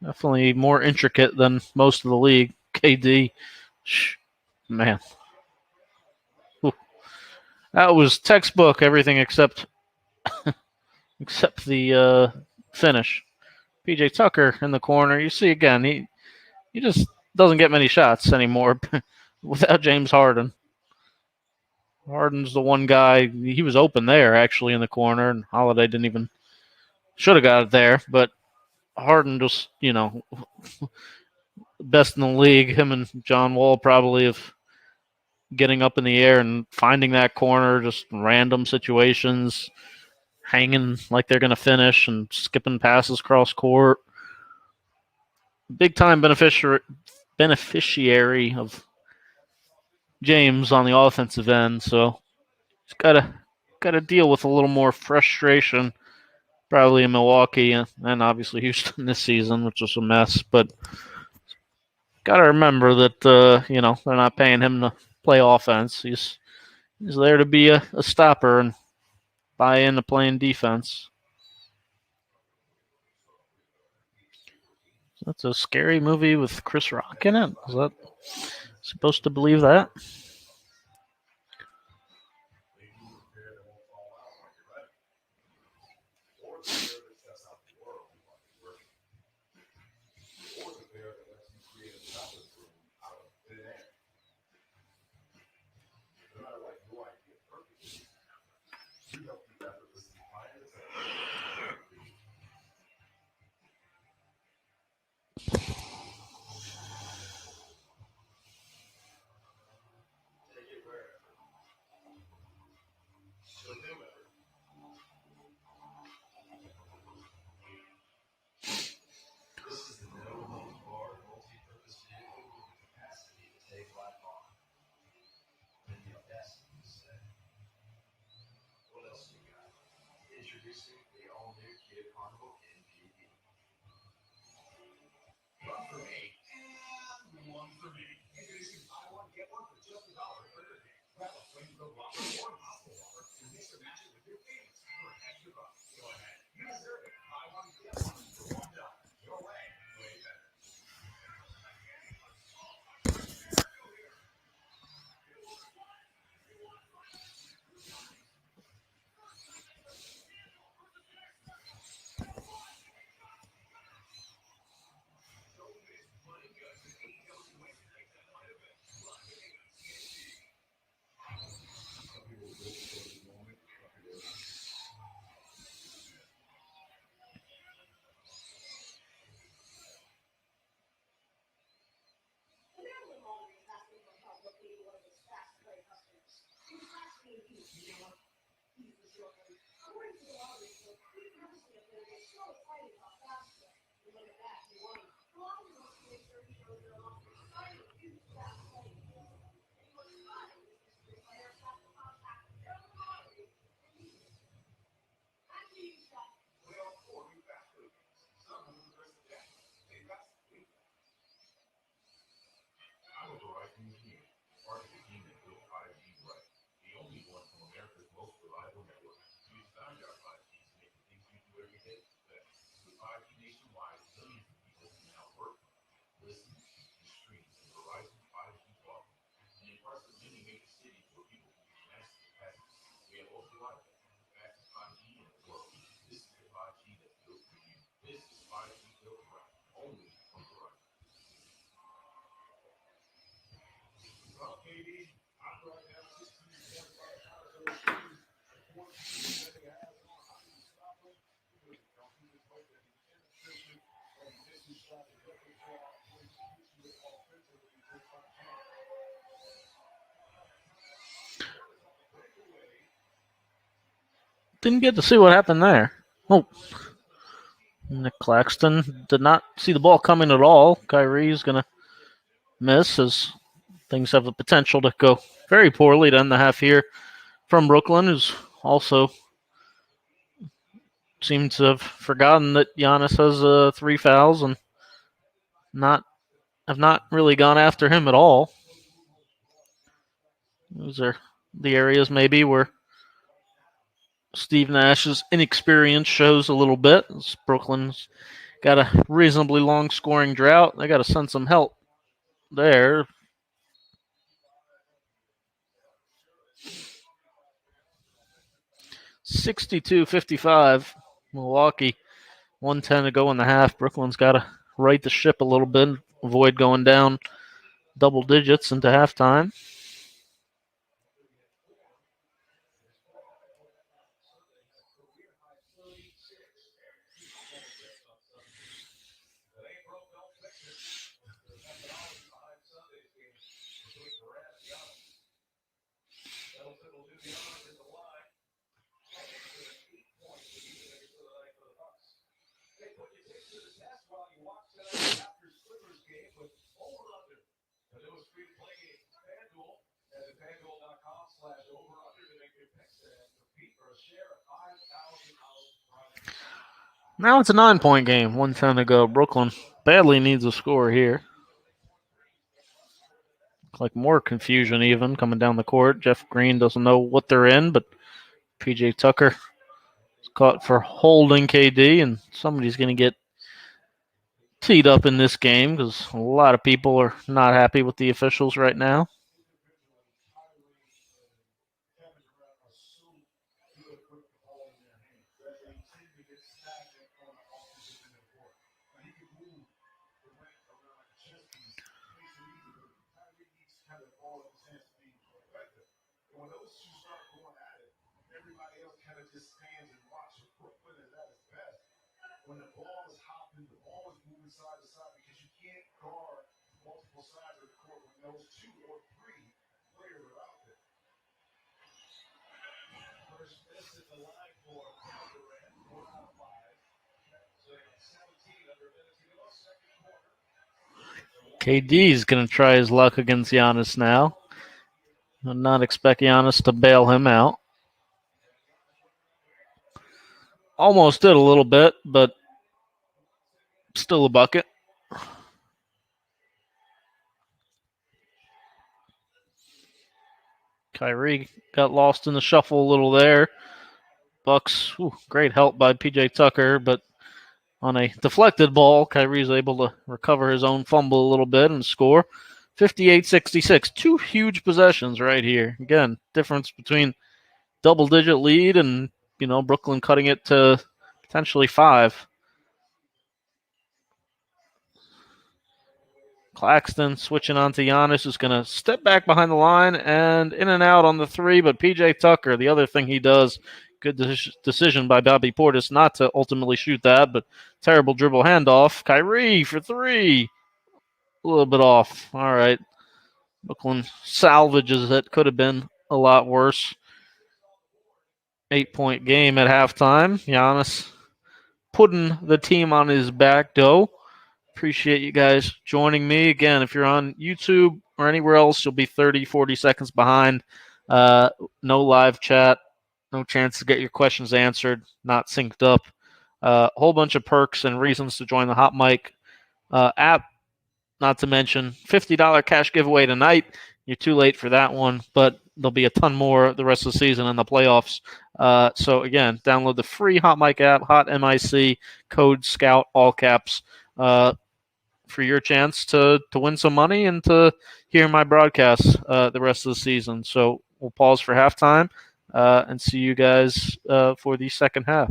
definitely more intricate than most of the league. KD, man, that was textbook. Everything except the finish. PJ Tucker in the corner. You see again, he just doesn't get many shots anymore without James Harden. Harden's the one guy. He was open there actually in the corner, and Holiday didn't even should have got it there, but Harden just best in the league. Him and John Wall probably of getting up in the air and finding that corner, just random situations, hanging like they're going to finish and skipping passes cross court. Big time beneficiary of James on the offensive end, so he's gotta deal with a little more frustration, probably in Milwaukee and obviously Houston this season, which was a mess. But gotta remember that they're not paying him to play offense. He's there to be a stopper and buy into playing defense. That's a scary movie with Chris Rock in it. Is that supposed to believe that? Didn't get to see what happened there. Oh, Nick Claxton did not see the ball coming at all. Kyrie's going to miss as things have the potential to go very poorly to end the half here from Brooklyn, who's also seemed to have forgotten that Giannis has 3 fouls and not have not really gone after him at all. Those are the areas maybe where Steve Nash's inexperience shows a little bit. As Brooklyn's got a reasonably long scoring drought. They got to send some help there. 62-55, Milwaukee. 1:10 to go in the half. Brooklyn's got to right the ship a little bit, avoid going down double digits into halftime. Now it's a 9-point game. 1:10 to go. Brooklyn badly needs a score here. Like more confusion even coming down the court. Jeff Green doesn't know what they're in, but PJ Tucker is caught for holding KD, and somebody's going to get teed up in this game because a lot of people are not happy with the officials right now. KD's going to try his luck against Giannis now. I not expect Giannis to bail him out. Almost did a little bit, but still a bucket. Kyrie got lost in the shuffle a little there. Bucks, great help by PJ Tucker, but on a deflected ball, Kyrie's able to recover his own fumble a little bit and score. 58-66. Two huge possessions right here. Again, difference between double-digit lead and, Brooklyn cutting it to potentially 5. Claxton switching on to Giannis, who's going to step back behind the line and in and out on the 3, but PJ Tucker, the other thing he does, good decision by Bobby Portis not to ultimately shoot that, but terrible dribble handoff. Kyrie for 3. A little bit off. All right. Brooklyn salvages it. Could have been a lot worse. 8-point game at halftime. Giannis putting the team on his back, though. Appreciate you guys joining me. Again, if you're on YouTube or anywhere else, you'll be 30, 40 seconds behind. No live chat. No chance to get your questions answered. Not synced up. A whole bunch of perks and reasons to join the HOTMIC app. Not to mention $50 cash giveaway tonight. You're too late for that one, but there'll be a ton more the rest of the season and the playoffs. So again, download the free HOTMIC app, HOTMIC, code SCOUT, all caps, for your chance to win some money and to hear my broadcasts the rest of the season. So we'll pause for halftime and see you guys for the second half.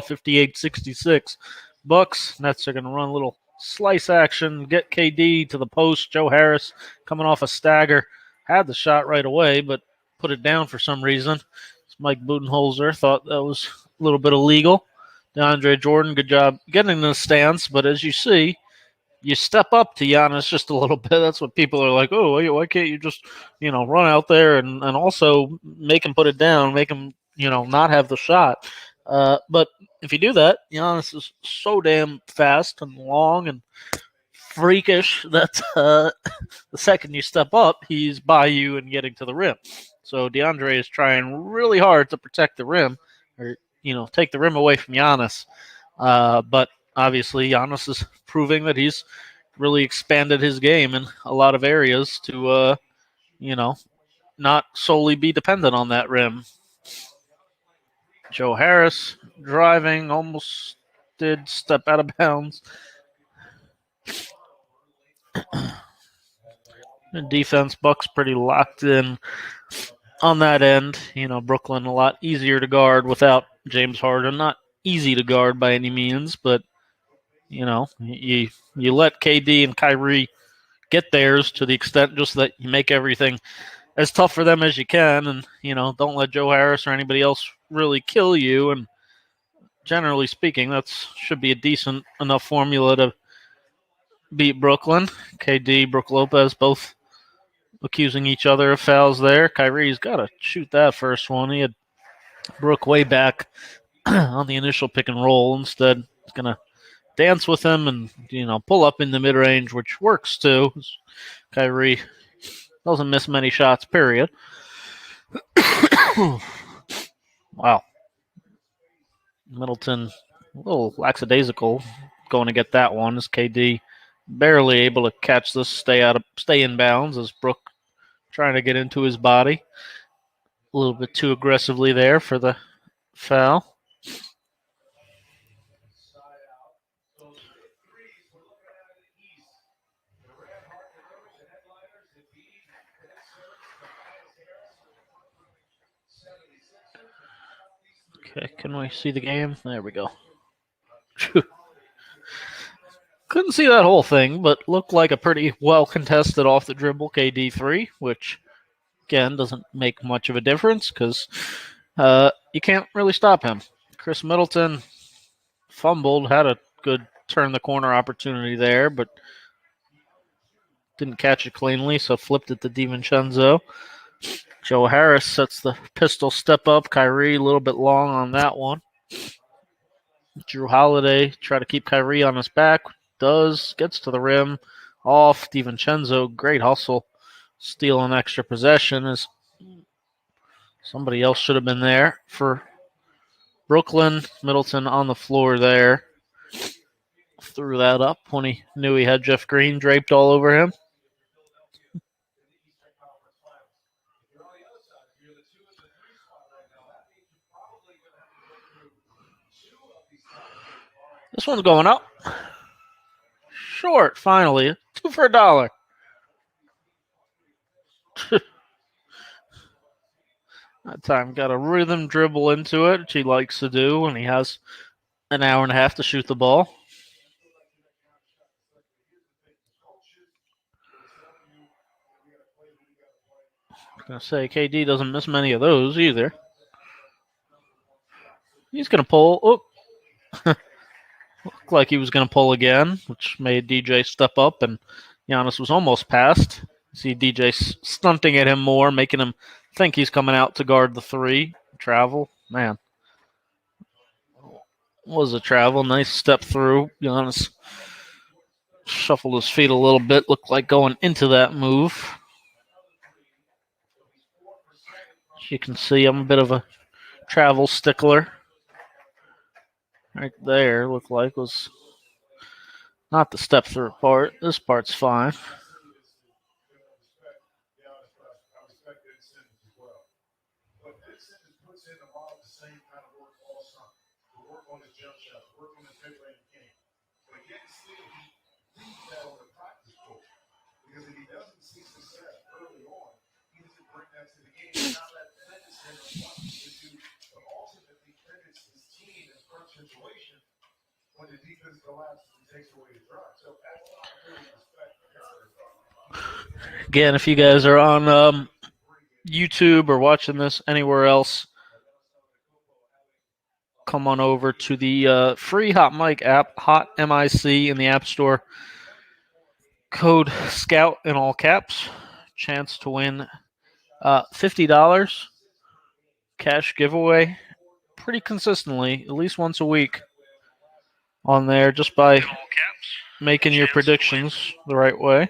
58-66. Bucks. Nets are going to run a little slice action, get KD to the post. Joe Harris coming off a stagger. Had the shot right away, but put it down for some reason. Mike Budenholzer thought that was a little bit illegal. DeAndre Jordan, good job getting in the stance, but as you see, you step up to Giannis just a little bit. That's what people are like, oh, why can't you just, run out there and also make him put it down, make him, not have the shot. But if you do that, Giannis is so damn fast and long and freakish that the second you step up, he's by you and getting to the rim. So DeAndre is trying really hard to protect the rim or, take the rim away from Giannis. But obviously, Giannis is proving that he's really expanded his game in a lot of areas to, not solely be dependent on that rim. Joe Harris driving, almost did step out of bounds. The defense, Bucks pretty locked in on that end. Brooklyn a lot easier to guard without James Harden. Not easy to guard by any means, but you let KD and Kyrie get theirs to the extent just that you make everything as tough for them as you can, and don't let Joe Harris or anybody else really kill you. And generally speaking, that should be a decent enough formula to beat Brooklyn. KD, Brook Lopez, both accusing each other of fouls there. Kyrie's got to shoot that first one. He had Brook way back on the initial pick and roll. Instead, he's going to dance with him and, pull up in the mid-range, which works too. Kyrie doesn't miss many shots, period. Wow. Middleton, a little lackadaisical going to get that one as KD barely able to catch this, stay in bounds as Brook trying to get into his body. A little bit too aggressively there for the foul. Okay, can we see the game? There we go. Couldn't see that whole thing, but looked like a pretty well contested off the dribble KD 3, which again doesn't make much of a difference because you can't really stop him. Chris Middleton fumbled, had a good turn the corner opportunity there, but didn't catch it cleanly, so flipped it to DiVincenzo. Joe Harris sets the pistol step up. Kyrie a little bit long on that one. Drew Holiday try to keep Kyrie on his back. Gets to the rim. Off. DiVincenzo, great hustle. Steal an extra possession as somebody else should have been there for Brooklyn. Middleton on the floor there. Threw that up when he knew he had Jeff Green draped all over him. This one's going up. Short, finally. 2 for $1. That time got a rhythm dribble into it, which he likes to do when he has an hour and a half to shoot the ball. I was going to say, KD doesn't miss many of those either. He's going to pull. Oh. Looked like he was going to pull again, which made DJ step up, and Giannis was almost past. See DJ stunting at him more, making him think he's coming out to guard the 3. Travel, man. Was a travel. Nice step through. Giannis shuffled his feet a little bit. Looked like going into that move. As you can see, I'm a bit of a travel stickler. Right there, looked like was not the step through part. This part's fine. Again, if you guys are on YouTube or watching this anywhere else, come on over to the free HOTMIC app, HOTMIC in the App Store. Code SCOUT in all caps. Chance to win $50 cash giveaway pretty consistently, at least once a week on there, just by making your predictions the right way.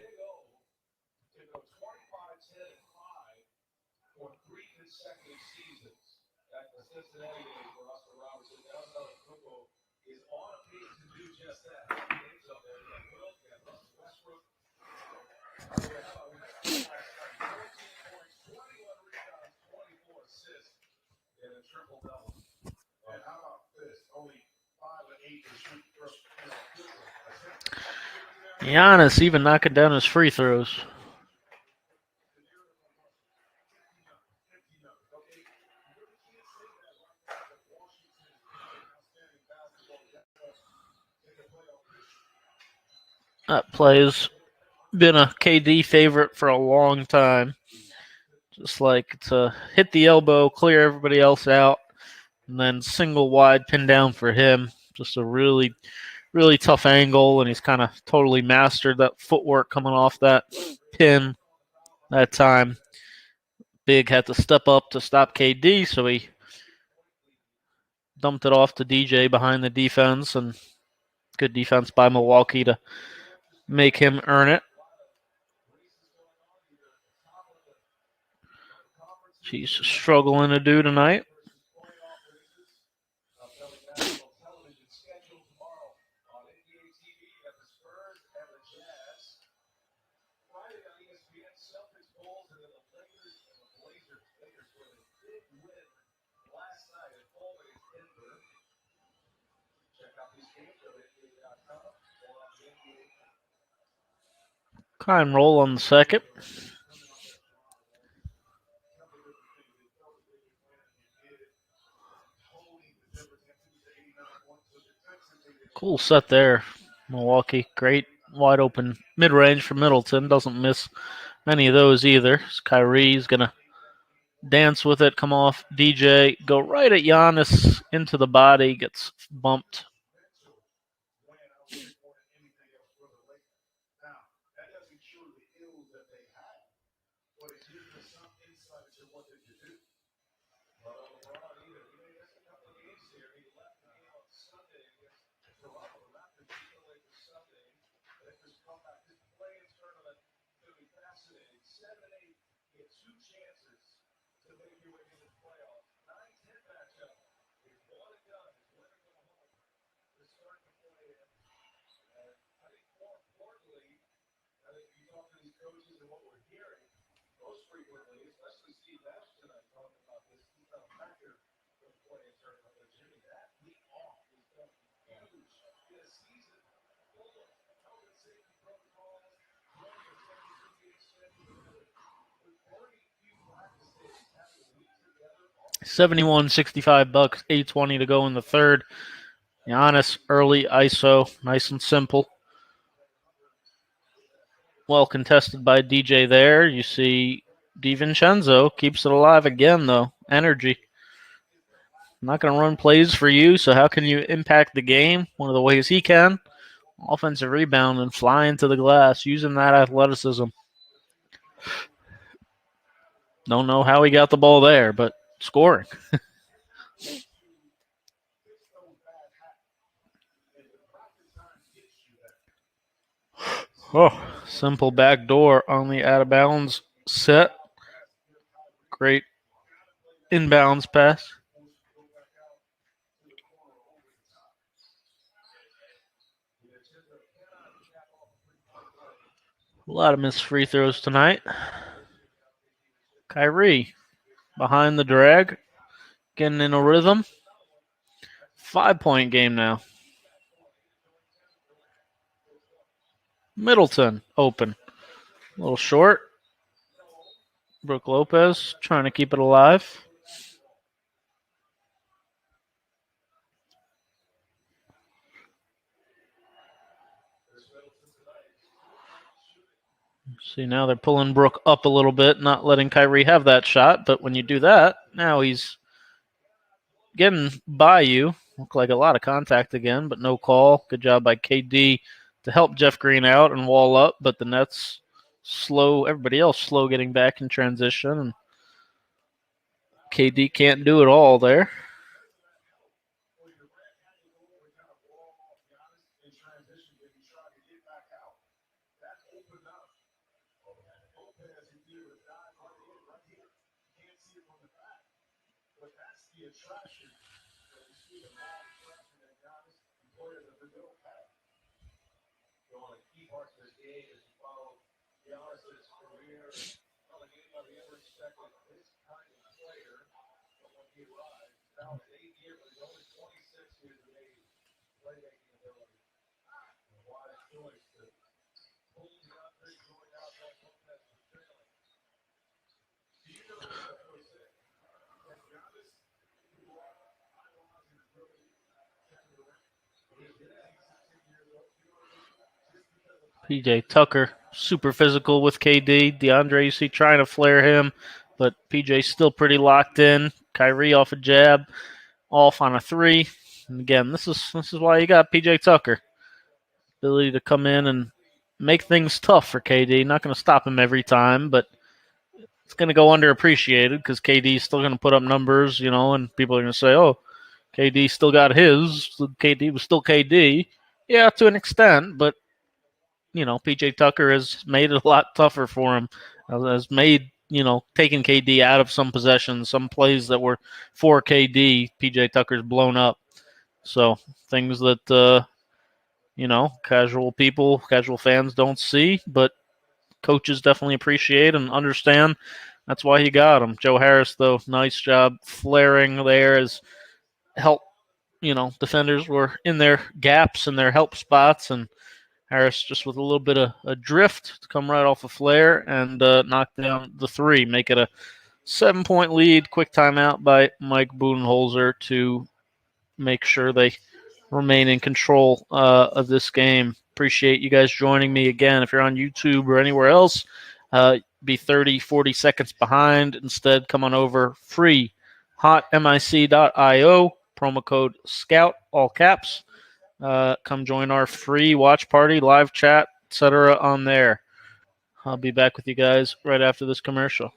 Giannis even knocking down his free throws. That play has been a KD favorite for a long time. Just like to hit the elbow, clear everybody else out, and then single wide pin down for him. Just a really, really tough angle, and he's kind of totally mastered that footwork coming off that pin that time. Big had to step up to stop KD, so he dumped it off to DJ behind the defense, and good defense by Milwaukee to make him earn it. He's struggling to do tonight. Kind roll on the second. Cool set there, Milwaukee. Great wide open mid-range for Middleton. Doesn't miss many of those either. Kyrie's going to dance with it, come off DJ, go right at Giannis into the body, gets bumped. $71-65, 8:20 to go in the third. Giannis early ISO, nice and simple. Well contested by DJ there. You see DiVincenzo keeps it alive again, though. Energy. I'm not going to run plays for you, so how can you impact the game? One of the ways he can. Offensive rebound and fly into the glass, using that athleticism. Don't know how he got the ball there, but scoring. Simple back door on the out of bounds set. Great inbounds pass. A lot of missed free throws tonight. Kyrie behind the drag, getting in a rhythm. 5-point game now. Middleton open. A little short. Brook Lopez trying to keep it alive. See, now they're pulling Brook up a little bit, not letting Kyrie have that shot. But when you do that, now he's getting by you. Look like a lot of contact again, but no call. Good job by KD to help Jeff Green out and wall up, but the Nets slow, everybody else slow getting back in transition, and KD can't do it all there. PJ Tucker, super physical with KD. DeAndre, you see, trying to flare him, but PJ still pretty locked in. Kyrie off a jab, off on a three. And again, this is why you got PJ Tucker. Ability to come in and make things tough for KD. Not going to stop him every time, but it's going to go underappreciated because KD's still going to put up numbers, and people are going to say, oh, KD still got his. KD was still KD. Yeah, to an extent, but PJ Tucker has made it a lot tougher for him. Has made taking KD out of some possessions, some plays that were for KD. PJ Tucker's blown up. So things that casual people, casual fans don't see, but coaches definitely appreciate and understand. That's why he got him. Joe Harris, though, nice job flaring there as help. Defenders were in their gaps and their help spots, and Harris just with a little bit of a drift to come right off a flare and knock down the three, make it a 7-point lead. Quick timeout by Mike Budenholzer to make sure they remain in control of this game. Appreciate you guys joining me again. If you're on YouTube or anywhere else, be 30, 40 seconds behind. Instead, come on over free, hotmic.io, promo code SCOUT, all caps. Come join our free watch party, live chat, etc. on there. I'll be back with you guys right after this commercial.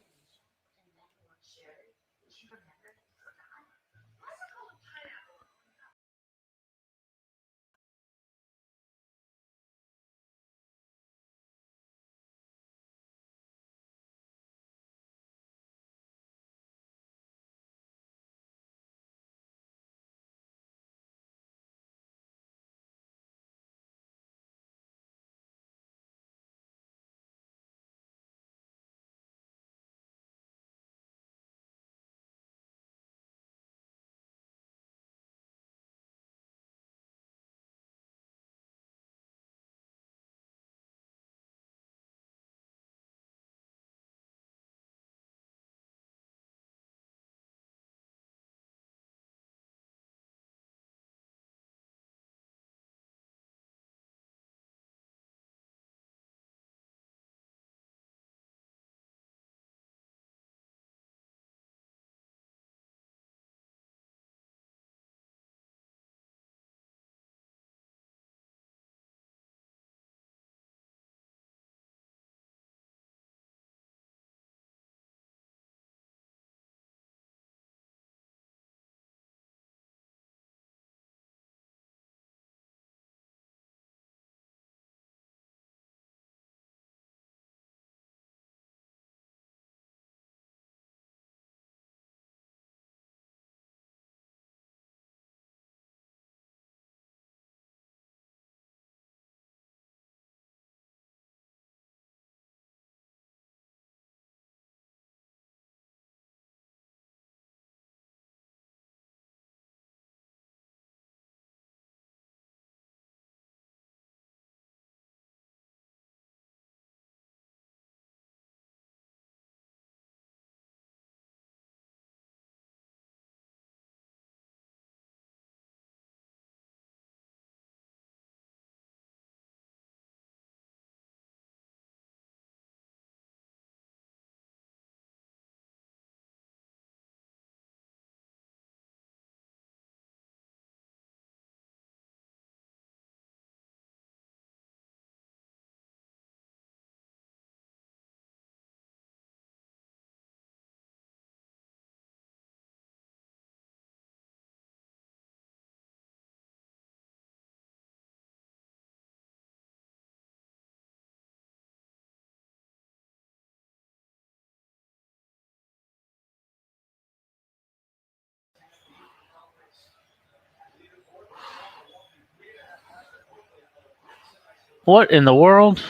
What in the world?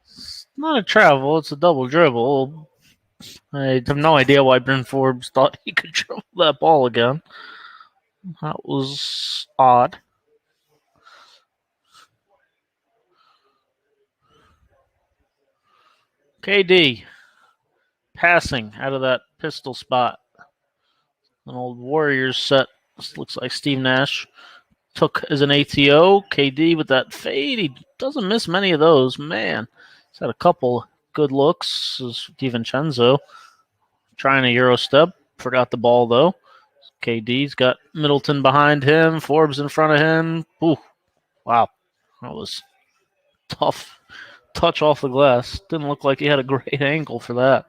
It's not a travel, it's a double dribble. I have no idea why Bryn Forbes thought he could dribble that ball again. That was odd. KD passing out of that pistol spot. An old Warriors set. This looks like Steve Nash took as an ATO. KD with that fade. He doesn't miss many of those. Man, he's had a couple good looks. DiVincenzo trying a Euro step. Forgot the ball, though. KD's got Middleton behind him. Forbes in front of him. Ooh, wow. That was tough. Touch off the glass. Didn't look like he had a great angle for that.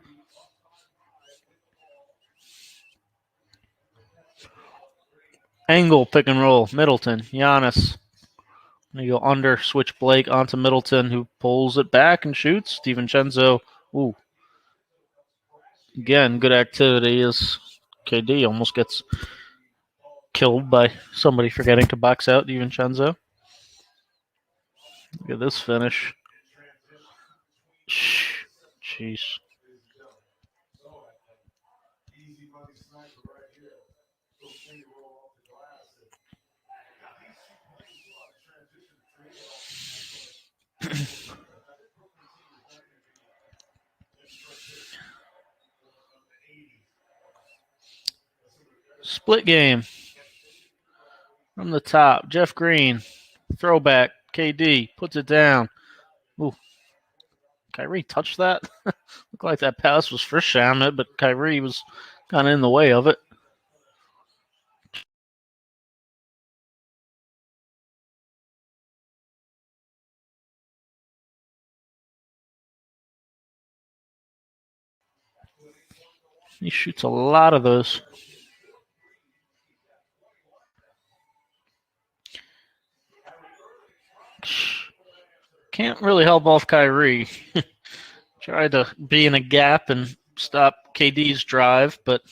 Angle pick and roll. Middleton. Giannis. You go under, switch Blake onto Middleton, who pulls it back and shoots. DiVincenzo. Ooh. Again, good activity as KD almost gets killed by somebody forgetting to box out DiVincenzo. Look at this finish. Jeez. Split game. From the top, Jeff Green. Throwback. KD puts it down. Ooh. Kyrie touched that? Looked like that pass was for Shamet, but Kyrie was kind of in the way of it. He shoots a lot of those. Can't really help off Kyrie. Tried to be in a gap and stop KD's drive, but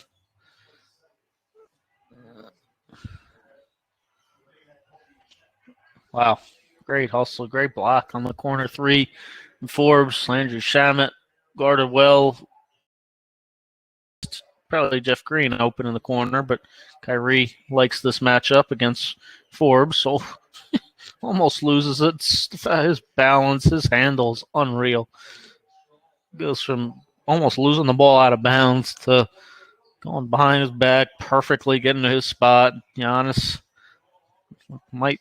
wow. Great hustle, great block on the corner three. Forbes, Landry Shamet guarded well. Probably Jeff Green open in the corner, but Kyrie likes this matchup against Forbes, so almost loses it. His balance, his handle's unreal. Goes from almost losing the ball out of bounds to going behind his back perfectly, getting to his spot. Giannis might.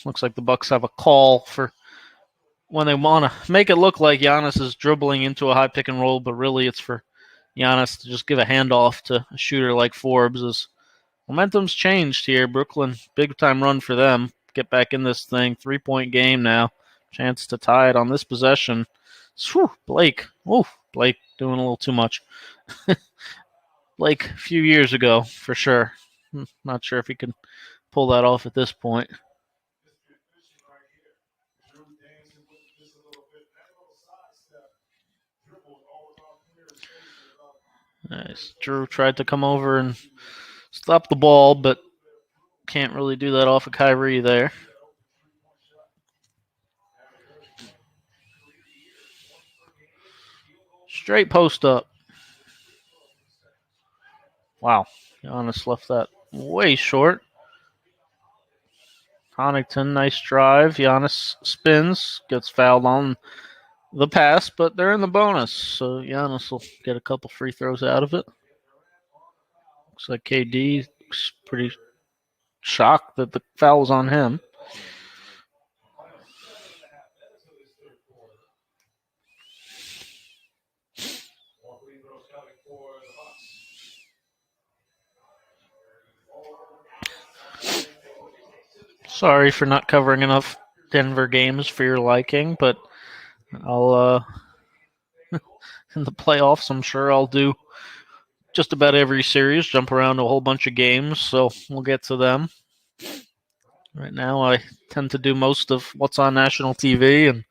Looks like the Bucks have a call for when they want to make it look like Giannis is dribbling into a high pick and roll, but really it's for Giannis to just give a handoff to a shooter like Forbes. As momentum's changed here. Brooklyn, big time run for them. Get back in this thing. 3-point game now. Chance to tie it on this possession. Whew, Blake. Ooh, Blake doing a little too much. Blake a few years ago, for sure. Not sure if he can pull that off at this point. Nice. Drew tried to come over and stop the ball, but can't really do that off of Kyrie there. Straight post up. Wow. Giannis left that way short. Connaughton, nice drive. Giannis spins, gets fouled on the pass, but they're in the bonus, so Giannis will get a couple free throws out of it. Looks like KD is pretty shocked that the foul's on him. Sorry for not covering enough Denver games for your liking, but I'll in the playoffs, I'm sure I'll do just about every series, jump around a whole bunch of games, so we'll get to them. Right now, I tend to do most of what's on national TV and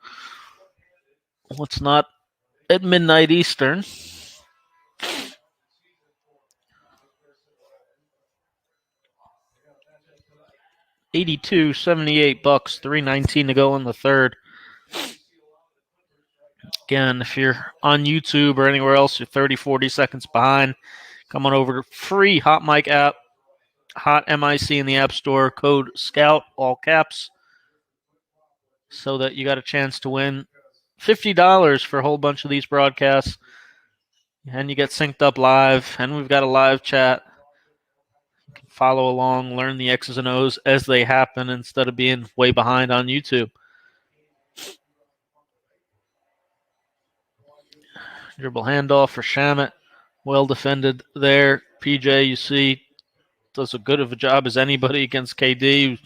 what's not at midnight Eastern. 82-78 Bucks. 3:19 to go in the third. Again, if you're on YouTube or anywhere else, you're 30, 40 seconds behind. Come on over to free HOTMIC app, HOTMIC in the App Store, code SCOUT, all caps, so that you got a chance to win $50 for a whole bunch of these broadcasts. And you get synced up live, and we've got a live chat. You can follow along, learn the X's and O's as they happen instead of being way behind on YouTube. Dribble handoff for Shamit. Well defended there. PJ, you see, does as good of a job as anybody against KD, who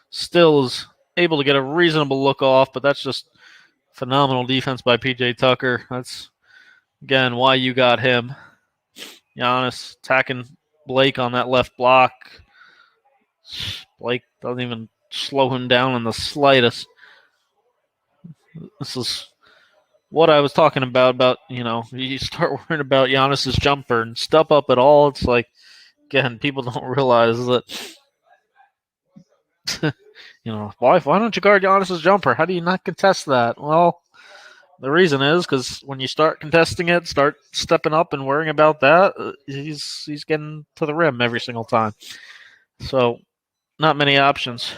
still is able to get a reasonable look off, but that's just phenomenal defense by PJ Tucker. That's, again, why you got him. Giannis attacking Blake on that left block. Blake doesn't even slow him down in the slightest. This is what I was talking about, you start worrying about Giannis's jumper and step up at all. It's like, again, people don't realize that, why don't you guard Giannis's jumper? How do you not contest that? Well, the reason is because when you start contesting it, start stepping up and worrying about that, he's getting to the rim every single time. So, not many options.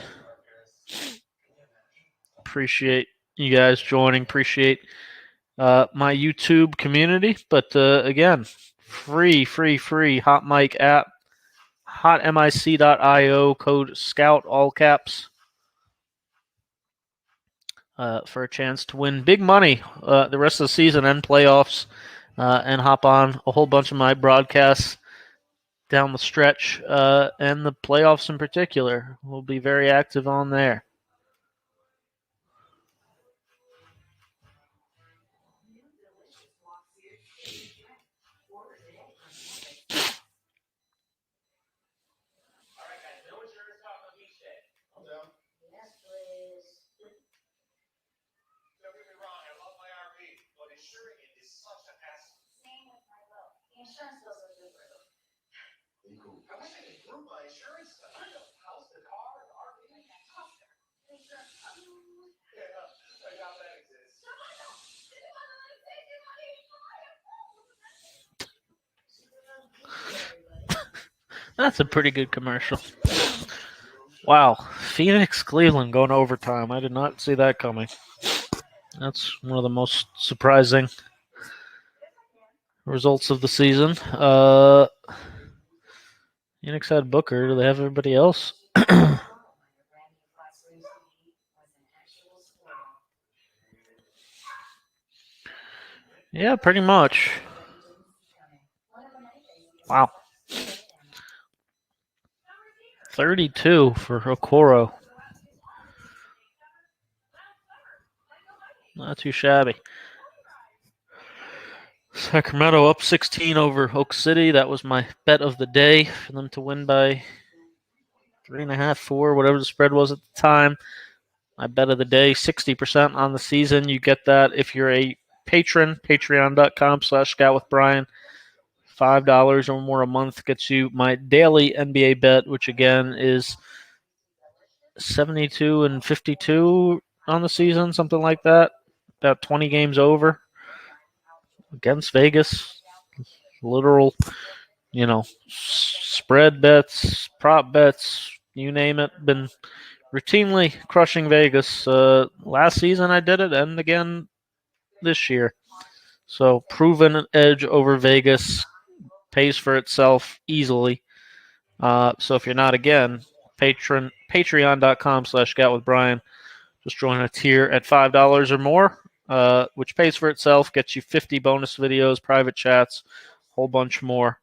Appreciate you guys joining. Appreciate my YouTube community. But again, free HOTMIC app, hotmic.io, code SCOUT, all caps, for a chance to win big money the rest of the season and playoffs, and hop on a whole bunch of my broadcasts down the stretch, and the playoffs in particular. We'll be very active on there. That's a pretty good commercial. Wow. Phoenix, Cleveland going to overtime. I did not see that coming. That's one of the most surprising results of the season. Phoenix had Booker. Do they have everybody else? Yeah, pretty much. Wow. 32 for Okoro. Not too shabby. Sacramento up 16 over Oak City. That was my bet of the day for them to win by 3.5, 4, whatever the spread was at the time. My bet of the day, 60% on the season. You get that if you're a patron, patreon.com/ScoutWithBrian. $5 or more a month gets you my daily NBA bet, which again is 72 and 52 on the season, something like that. About 20 games over against Vegas. Literal, spread bets, prop bets, you name it. Been routinely crushing Vegas. Last season I did it, and again this year. So proven edge over Vegas, pays for itself easily. So if you're not, again, patreon.com/ScoutWithBrian. Just join a tier at $5 or more, which pays for itself, gets you 50 bonus videos, private chats, a whole bunch more.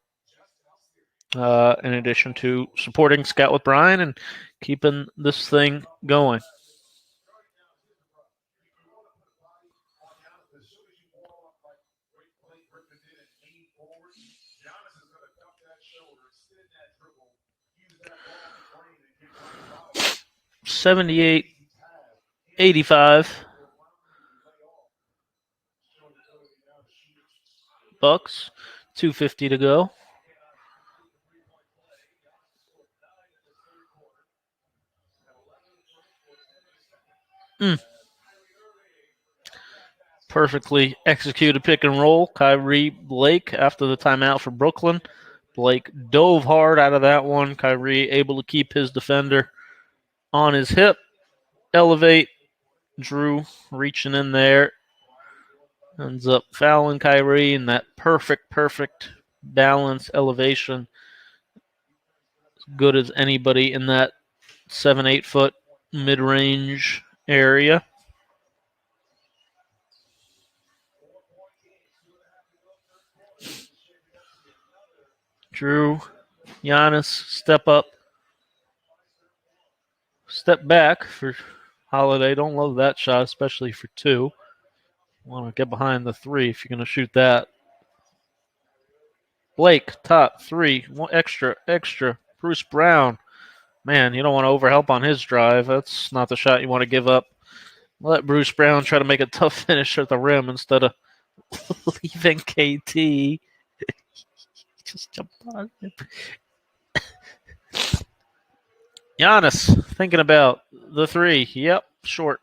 In addition to supporting Scout with Brian and keeping this thing going. $78.85. Bucks. $2.50 to go. Perfectly executed pick and roll. Kyrie Blake after the timeout for Brooklyn. Blake dove hard out of that one. Kyrie able to keep his defender on his hip. Elevate. Drew reaching in there. Ends up fouling Kyrie in that perfect balance elevation. As good as anybody in that 7-8 foot mid range area. Drew, Giannis, step up, step back for Holiday. Don't love that shot, especially for two. Want to get behind the three if you're going to shoot that. Blake, top three, one extra. Bruce Brown, man, you don't want to overhelp on his drive. That's not the shot you want to give up. Let Bruce Brown try to make a tough finish at the rim instead of leaving KT. Just jump on him. Giannis thinking about the three. Yep, short.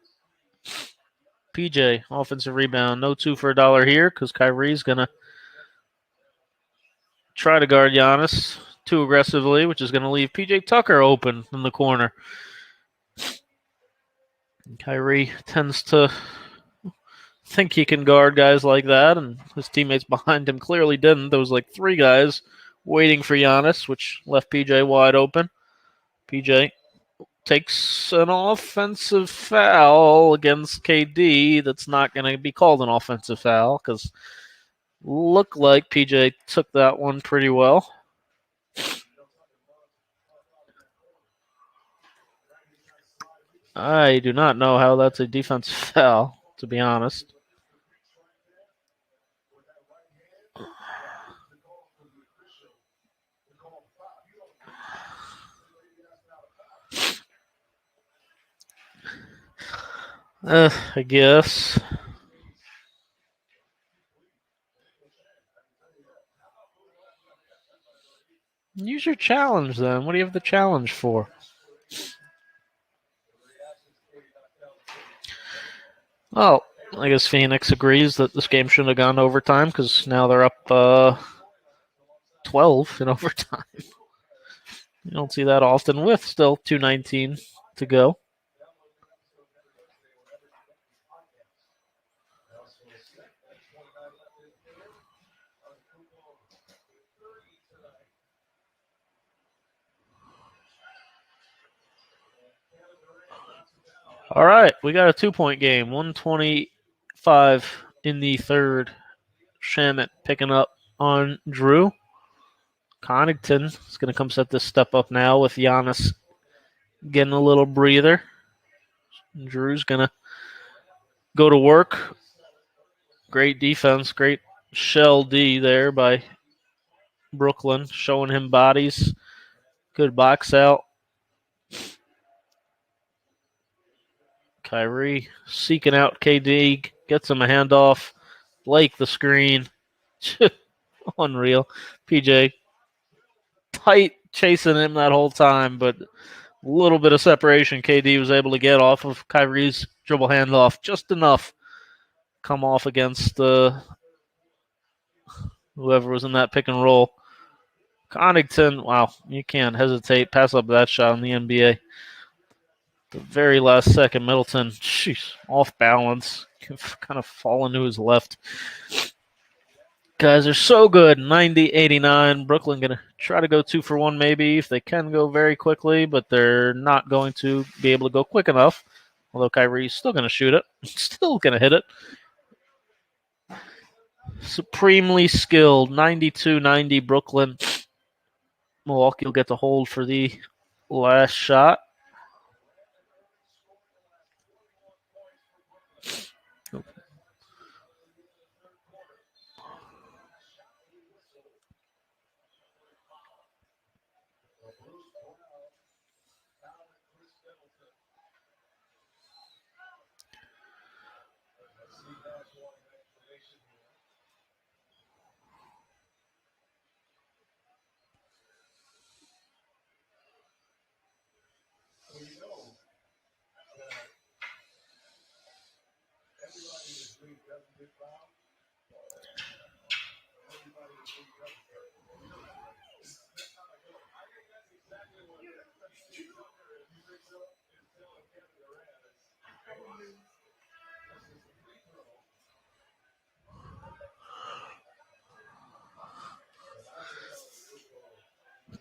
PJ, offensive rebound. No two for $1 here because Kyrie's going to try to guard Giannis too aggressively, which is going to leave PJ Tucker open in the corner. And Kyrie tends to think he can guard guys like that, and his teammates behind him clearly didn't. There was like three guys waiting for Giannis, which left PJ wide open. PJ takes an offensive foul against KD that's not going to be called an offensive foul because looked like PJ took that one pretty well. I do not know how that's a defensive foul, to be honest. I guess. Use your challenge then. What do you have the challenge for? Well, I guess Phoenix agrees that this game shouldn't have gone to overtime because now they're up 12 in overtime. You don't see that often with still 2:19 to go. All right, we got a 2-point game. 125 in the third. Shamit picking up on Drew. Connaughton is going to come set this step up now with Giannis getting a little breather. Drew's going to go to work. Great defense, great shell D there by Brooklyn, showing him bodies. Good box out. Kyrie seeking out KD, gets him a handoff. Blake the screen. Unreal. PJ tight chasing him that whole time, but a little bit of separation KD was able to get off of Kyrie's dribble handoff. Just enough. Come off against whoever was in that pick and roll. Connaughton, wow, you can't hesitate. Pass up that shot in the NBA. The very last second, Middleton, sheesh, off balance, kind of falling to his left. Guys are so good. 90-89. Brooklyn going to try to go 2 for 1 maybe if they can go very quickly, but they're not going to be able to go quick enough. Although Kyrie's still going to shoot it. Still going to hit it. Supremely skilled. 92-90 Brooklyn. Milwaukee will get to hold for the last shot.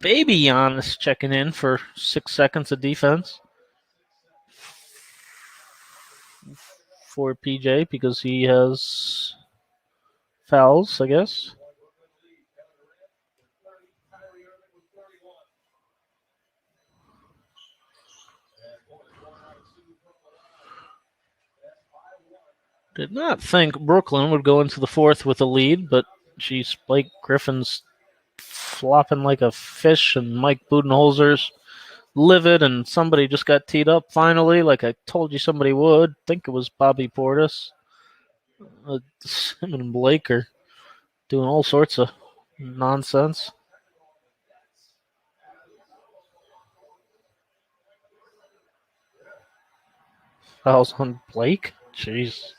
Baby Giannis checking in for 6 seconds of defense for PJ because he has fouls, I guess. Did not think Brooklyn would go into the fourth with a lead, but geez, Blake Griffin's flopping like a fish, and Mike Budenholzer's livid, and somebody just got teed up finally, like I told you somebody would. I think it was Bobby Portis. Him and Blake are doing all sorts of nonsense. Fouls on Blake? Jeez.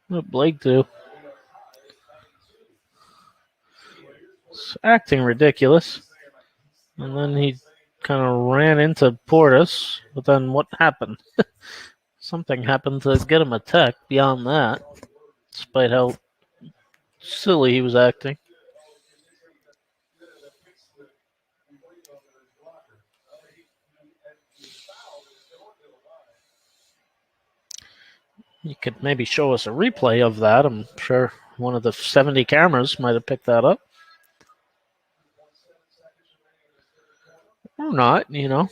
What did Blake do? It's acting ridiculous. And then he kind of ran into Portis. But then what happened? Something happened to get him a tech beyond that, despite how silly he was acting. You could maybe show us a replay of that. I'm sure one of the 70 cameras might have picked that up. Or not, you know.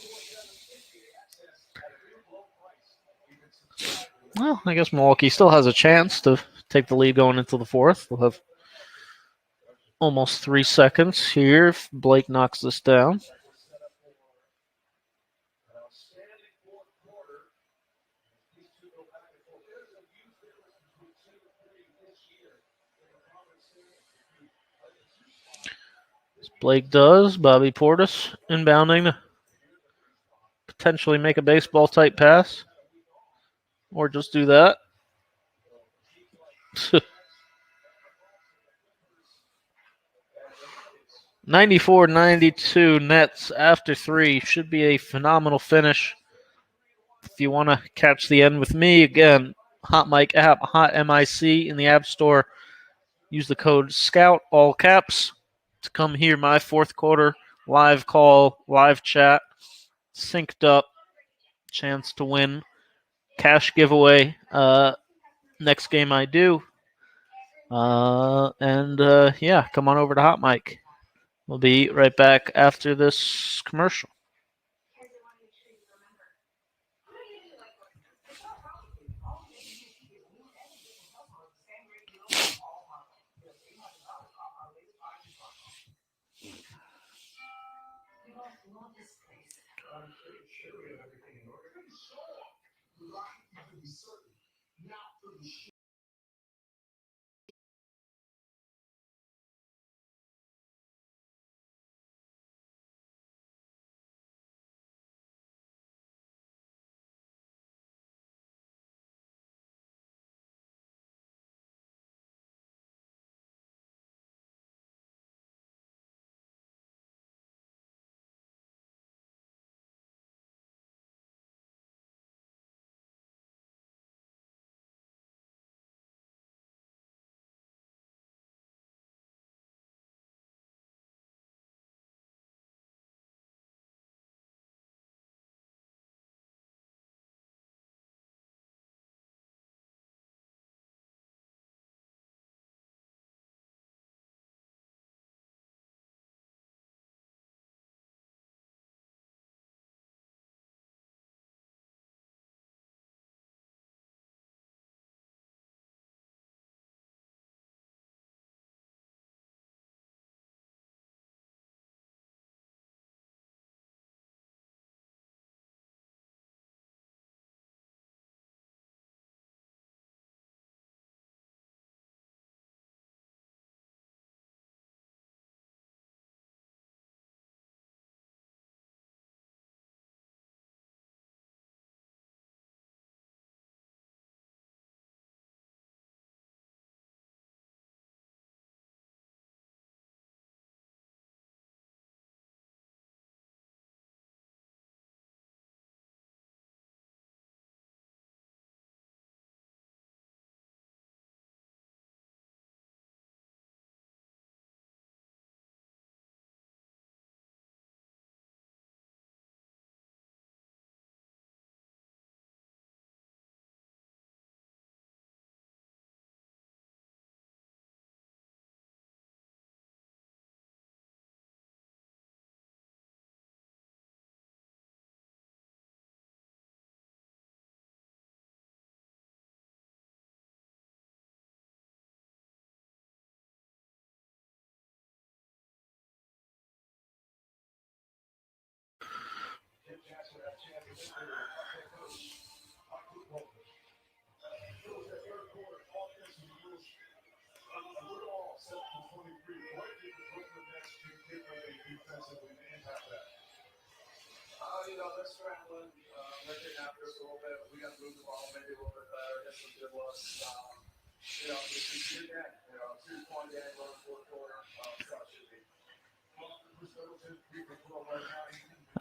Well, I guess Milwaukee still has a chance to take the lead going into the fourth. We'll have almost 3 seconds here if Blake knocks this down. As Blake does, Bobby Portis inbounding to potentially make a baseball type pass. Or just do that. 94-92 Nets after 3. Should be a phenomenal finish. If you want to catch the end with me, again, HOTMIC app, HOTMIC in the App Store. Use the code SCOUT, all caps, to come hear my fourth quarter live call, live chat, synced up, chance to win, cash giveaway next game I do. Yeah, come on over to HOTMIC. We'll be right back after this commercial.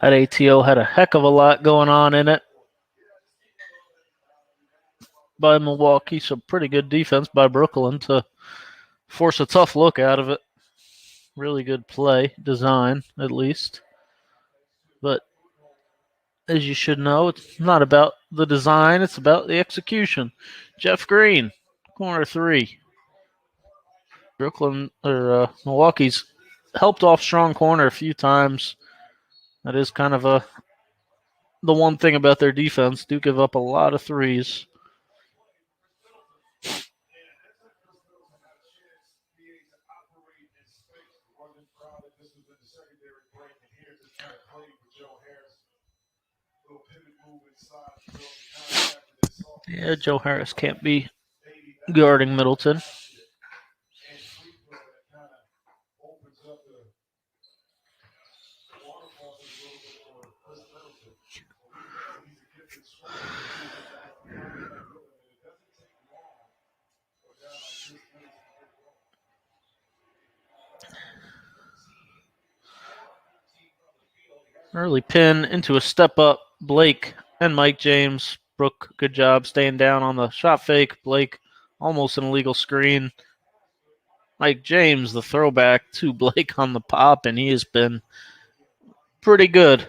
That ATO had a heck of a lot going on in it by Milwaukee. Some pretty good defense by Brooklyn to force a tough look out of it. Really good play, design at least. But as you should know, it's not about the design, it's about the execution. Jeff Green, corner three. Milwaukee's helped off strong corner a few times. That is kind of the one thing about their defense. Do give up a lot of threes. Yeah, Joe Harris can't be guarding Middleton. Early pin into a step up. Blake and Mike James. Brooke, good job staying down on the shot fake. Blake, almost an illegal screen. Mike James, the throwback to Blake on the pop, and he has been pretty good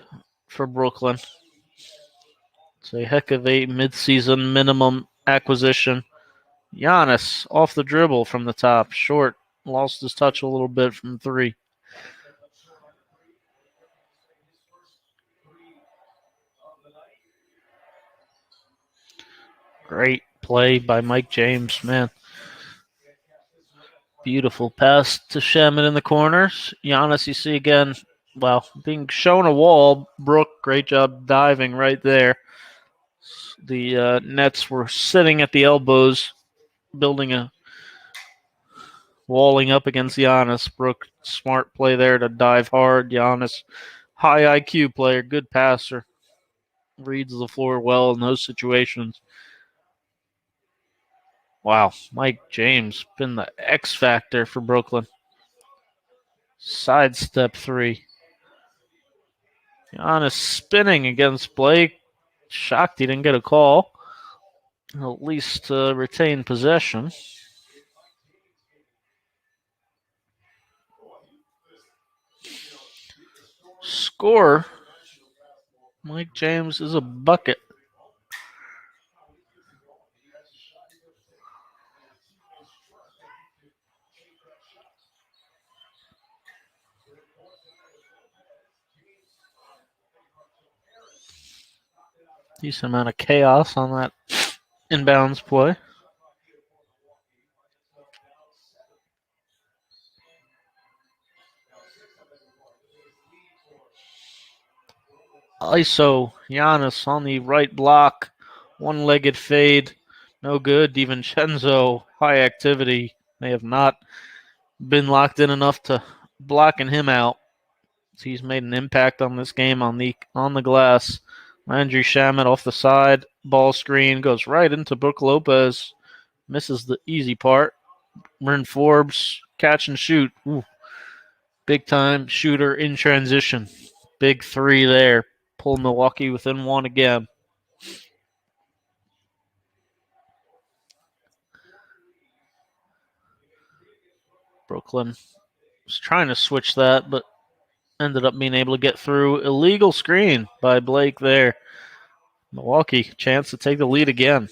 for Brooklyn. It's a heck of a midseason minimum acquisition. Giannis off the dribble from the top. Short. Lost his touch a little bit from three. Great play by Mike James, man. Beautiful pass to Shaman in the corners. Giannis, you see again, well, being shown a wall. Brooke, great job diving right there. The Nets were sitting at the elbows, building a walling up against Giannis. Brooke, smart play there to dive hard. Giannis, high IQ player, good passer. Reads the floor well in those situations. Wow, Mike James been the X factor for Brooklyn. Sidestep three. Giannis spinning against Blake. Shocked he didn't get a call. At least retain possession. Score. Mike James is a bucket. Decent amount of chaos on that inbounds play. ISO, Giannis on the right block. One-legged fade. No good. DiVincenzo, high activity. May have not been locked in enough to blocking him out. He's made an impact on this game on the glass. Landry Shamet off the side. Ball screen goes right into Brook Lopez. Misses the easy part. Bryn Forbes, catch and shoot. Ooh. Big time shooter in transition. Big three there. Pull Milwaukee within one again. Brooklyn was trying to switch that, but ended up being able to get through. Illegal screen by Blake there. Milwaukee, chance to take the lead again.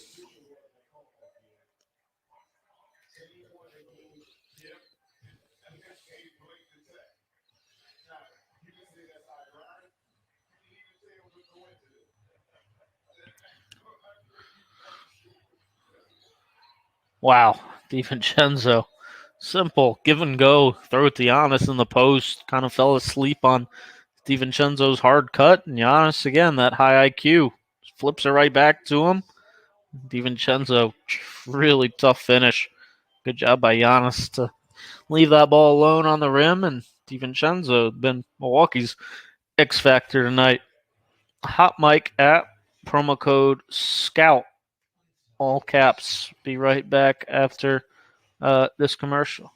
Wow, DiVincenzo. Simple, give and go. Throw it to Giannis in the post. Kind of fell asleep on DiVincenzo's hard cut, and Giannis again that high IQ flips it right back to him. DiVincenzo, really tough finish. Good job by Giannis to leave that ball alone on the rim, and DiVincenzo been Milwaukee's X factor tonight. HOTMIC app, promo code SCOUT, all caps. Be right back after this commercial.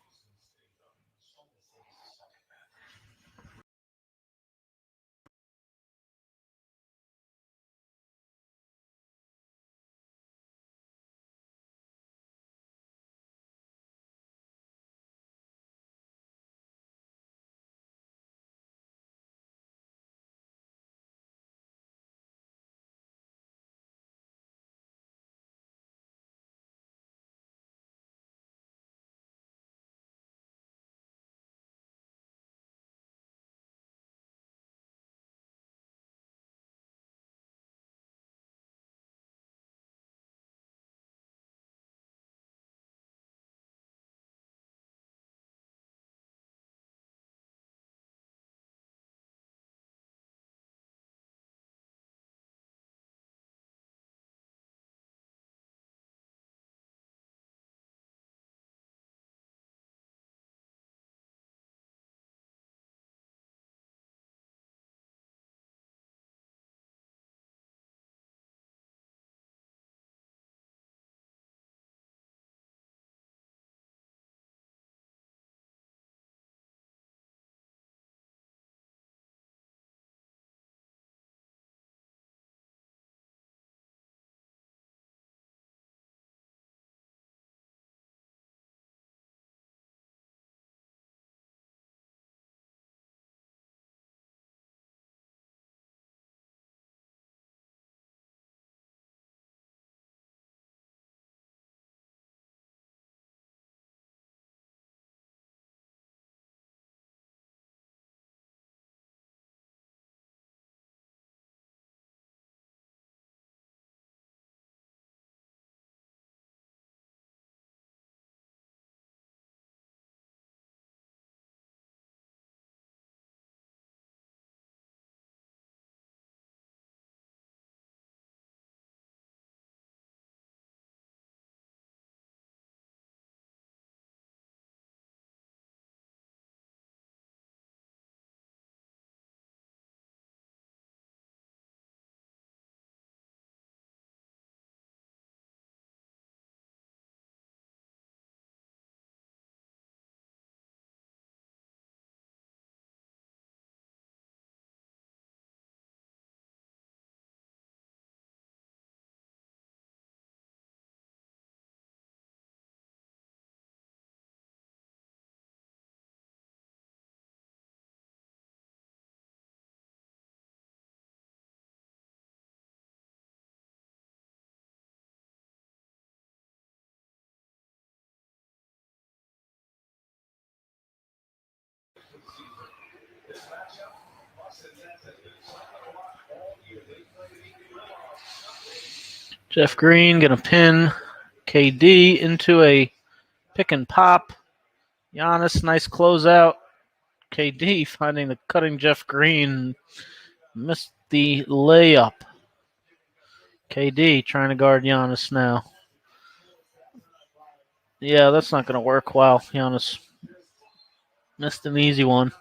Jeff Green gonna pin KD into a pick and pop. Giannis, nice closeout. KD finding the cutting Jeff Green. Missed the layup. KD trying to guard Giannis now. Yeah, that's not going to work. Wow, Giannis missed an easy one.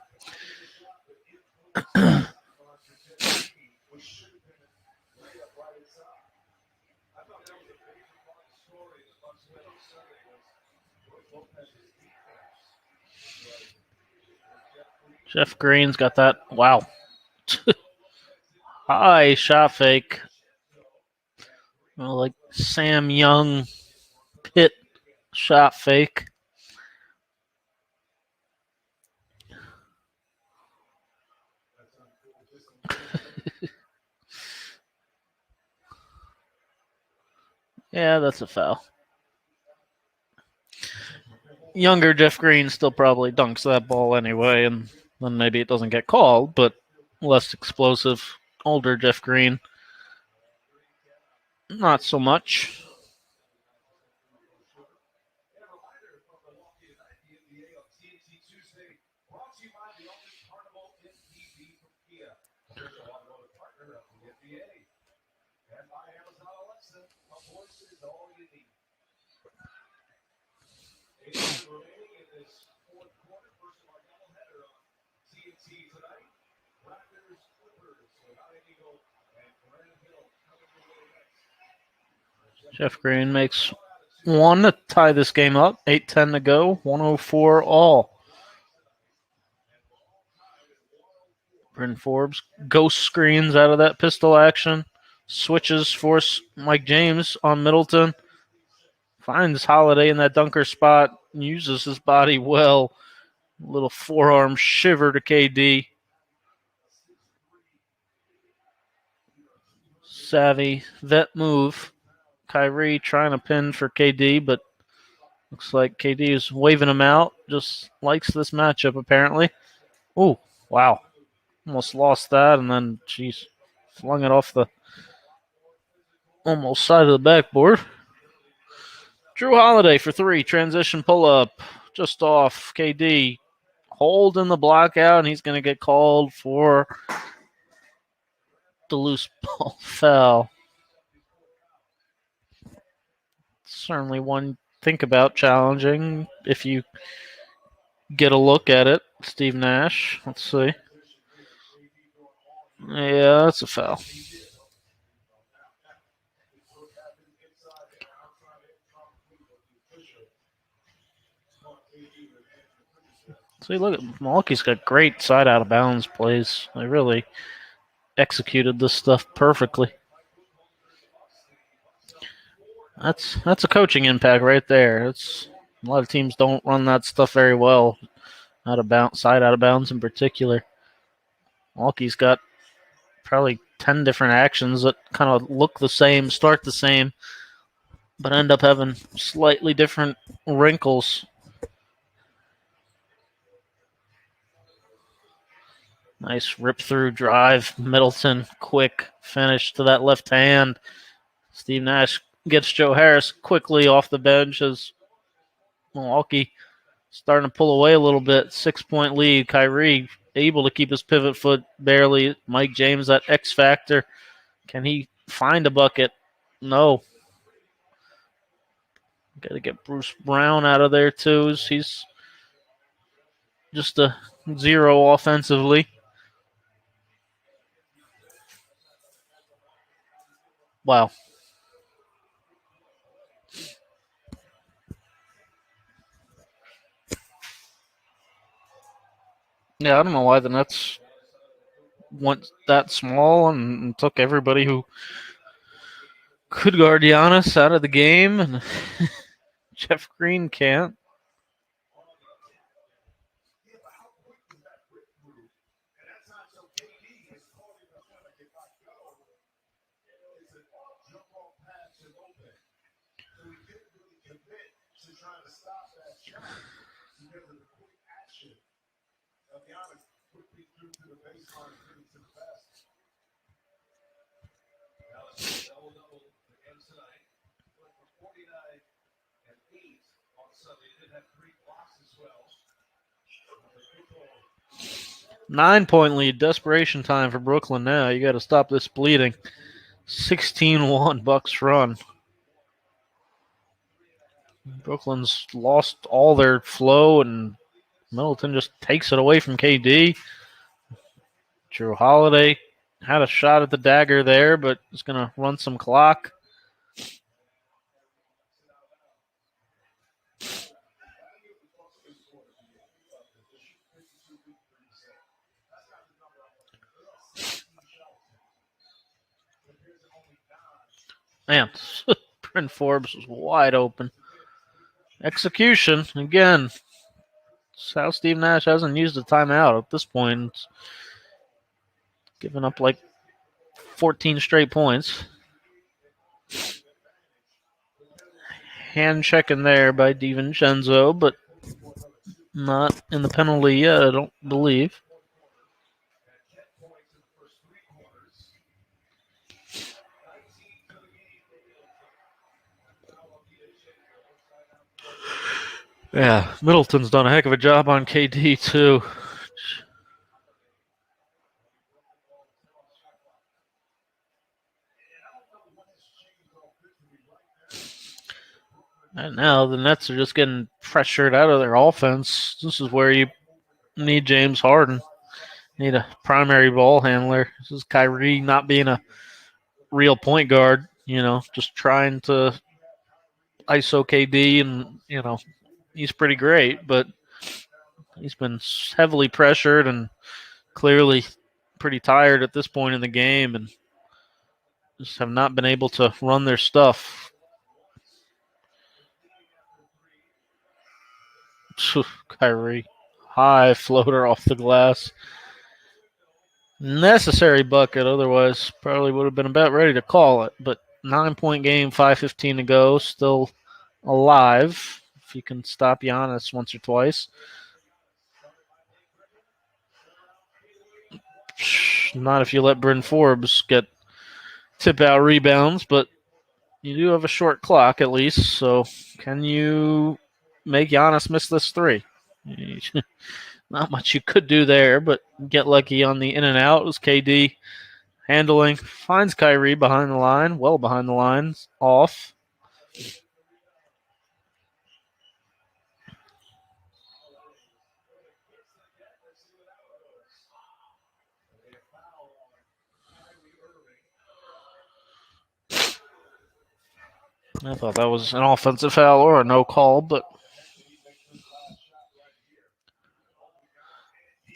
Jeff Green's got that. Wow. High shot fake. Well, like Sam Young Pitt shot fake. Yeah, that's a foul. Younger Jeff Green still probably dunks that ball anyway, and then maybe it doesn't get called, but less explosive. Older Jeff Green, not so much. Jeff Green makes one to tie this game up. 8:10 to go. 104 all. Bryn Forbes ghost screens out of that pistol action. Switches, force Mike James on Middleton. Finds Holiday in that dunker spot. Uses his body well. A little forearm shiver to KD. Savvy vet move. Kyrie trying to pin for KD, but looks like KD is waving him out. Just likes this matchup, apparently. Oh, wow. Almost lost that, and then, jeez, flung it off the almost side of the backboard. Drew Holiday for three. Transition pull-up. Just off. KD holding the block out, and he's going to get called for the loose ball foul. Certainly one think about challenging if you get a look at it. Steve Nash. Let's see. Yeah, that's a foul. See, look at Milwaukee's got great side out of bounds plays. They really executed this stuff perfectly. That's a coaching impact right there. It's a lot of teams don't run that stuff very well. Out of bounds, side out of bounds in particular. Milwaukee's got probably 10 different actions that kind of look the same, start the same, but end up having slightly different wrinkles. Nice rip through drive. Middleton, quick finish to that left hand. Steve Nash gets Joe Harris quickly off the bench as Milwaukee starting to pull away a little bit. 6-point lead. Kyrie able to keep his pivot foot barely. Mike James, that X factor. Can he find a bucket? No. Got to get Bruce Brown out of there too. He's just a zero offensively. Wow. Yeah, I don't know why the Nets went that small and took everybody who could guard Giannis out of the game, and Jeff Green can't. Nine-point lead, desperation time for Brooklyn now. You got to stop this bleeding. 16-1 Bucks run. Brooklyn's lost all their flow, and Middleton just takes it away from KD. Drew Holiday had a shot at the dagger there, but is going to run some clock. Man, Bryn Forbes was wide open. Execution, again. It's how Steve Nash hasn't used a timeout at this point. It's given up like 14 straight points. Hand checking there by DiVincenzo, but not in the penalty yet, I don't believe. Yeah, Middleton's done a heck of a job on KD, too. And now the Nets are just getting pressured out of their offense. This is where you need James Harden. Need a primary ball handler. This is Kyrie not being a real point guard, just trying to ISO KD, and, he's pretty great, but he's been heavily pressured and clearly pretty tired at this point in the game and just have not been able to run their stuff. Kyrie. High floater off the glass. Necessary bucket, otherwise probably would have been about ready to call it. But 9-point game, 5:15 to go, still alive. If you can stop Giannis once or twice. Not if you let Bryn Forbes get tip out rebounds, but you do have a short clock at least. So can you make Giannis miss this three? Not much you could do there, but get lucky on the in and out. It was KD handling, finds Kyrie behind the line, well behind the lines, off. I thought that was an offensive foul or a no call, but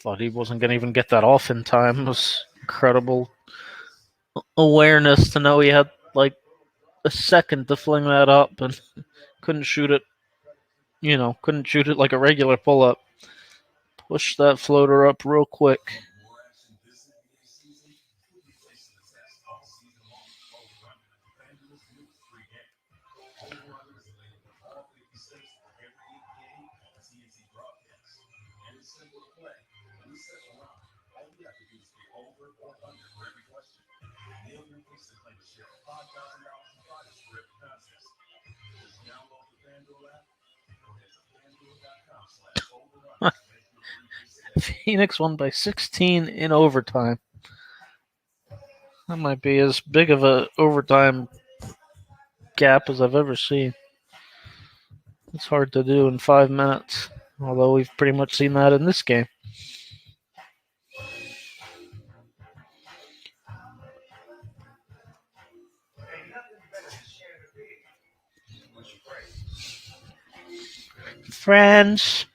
thought he wasn't going to even get that off in time. It was incredible awareness to know he had like a second to fling that up and couldn't shoot it. Couldn't shoot it like a regular pull up. Push that floater up real quick. Phoenix won by 16 in overtime. That might be as big of a overtime gap as I've ever seen. It's hard to do in 5 minutes, although we've pretty much seen that in this game. Friends.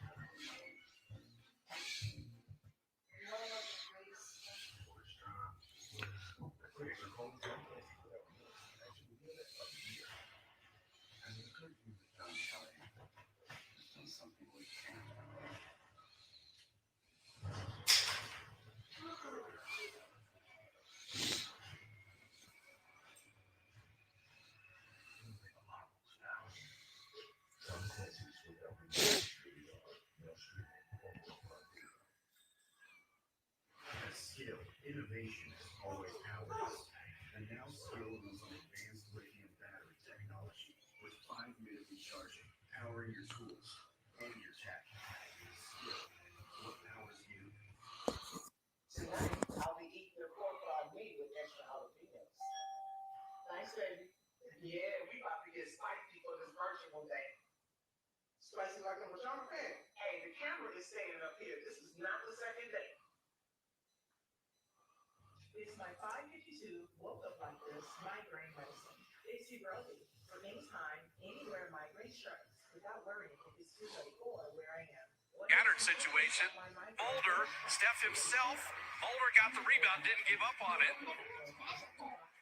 Scattered situation. Boulder, Steph himself. Boulder got the rebound, didn't give up on it.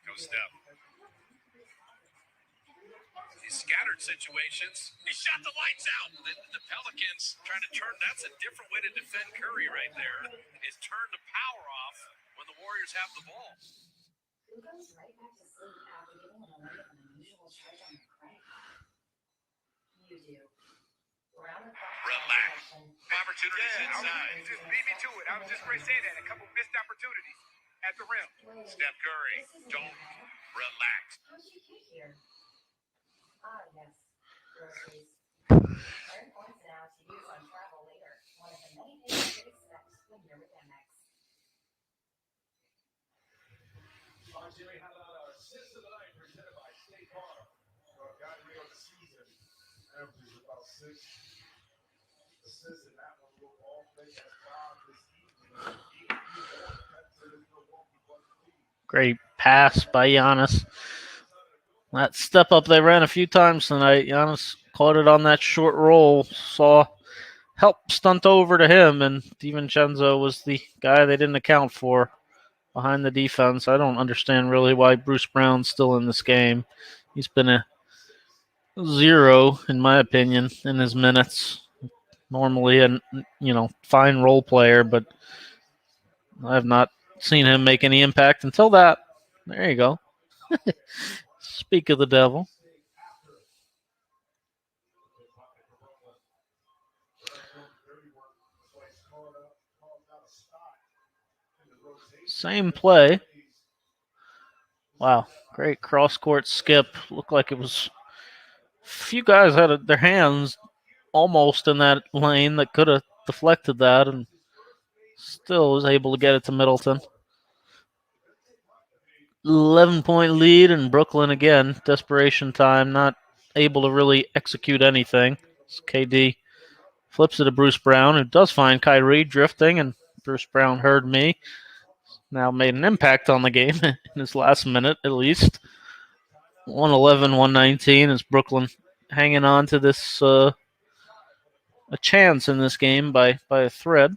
Go Steph. These scattered situations. He shot the lights out. The Pelicans trying to turn. That's a different way to defend Curry right there. Is turn the power off when the Warriors have the ball. Who goes right back to sleep after giving an alert of an unusual charge on their credit card? You do. Relax. Opportunities inside. Just beat me to it. I was just going to say that. A couple missed opportunities at the rim. Steph Curry, don't relax. How'd you get here? Yes. Groceries. Earn points now to use on travel later. One of the many things you expect when you're with MX. Jimmy, how about our assist of the night presented by State Farm? Got me on the season. Great pass by Giannis. That step up they ran a few times tonight. Giannis caught it on that short roll, saw help stunt over to him, and DiVincenzo was the guy they didn't account for behind the defense. I don't understand really why Bruce Brown's still in this game. He's been a zero, in my opinion, in his minutes. Normally, a fine role player, but I have not seen him make any impact until that. There you go. Speak of the devil. Same play. Wow, great cross-court skip. Looked like it was a few guys had their hands almost in that lane that could have deflected that and still was able to get it to Middleton. 11-point lead, and Brooklyn again, desperation time, not able to really execute anything. KD flips it to Bruce Brown, who does find Kyrie drifting, and Bruce Brown heard me. Now made an impact on the game in his last minute, at least. 111, 119 is Brooklyn hanging on to this a chance in this game by a thread.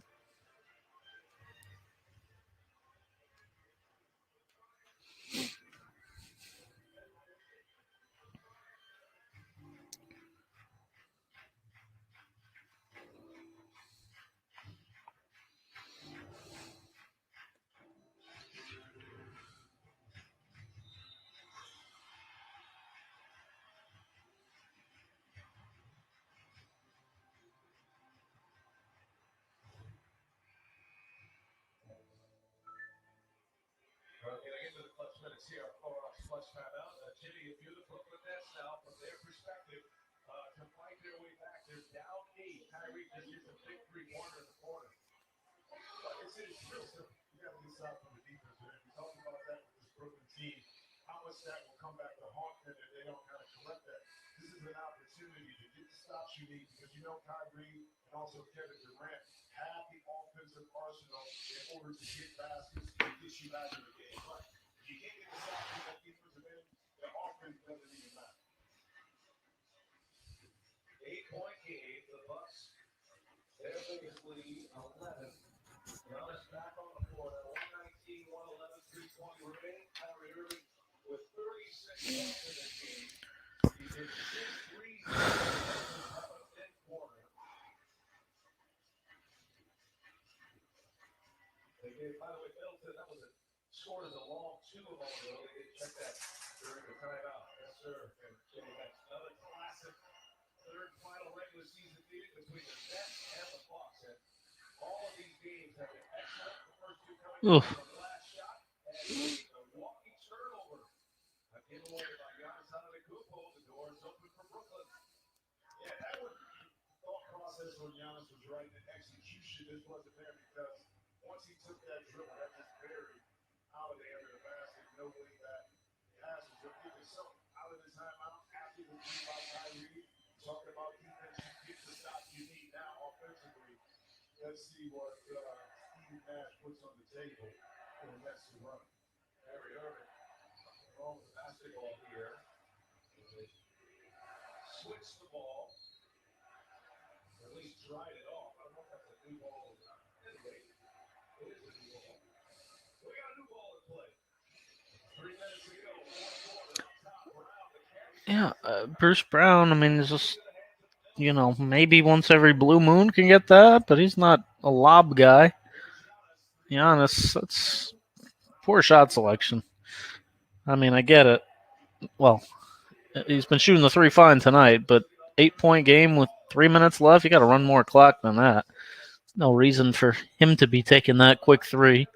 Oof. Yeah, Bruce Brown, I mean, is just, maybe once every blue moon can get that, but he's not a lob guy. To be honest, that's poor shot selection. I mean, I get it. Well, he's been shooting the three fine tonight, but 8-point game with 3 minutes left, you got to run more clock than that. No reason for him to be taking that quick three.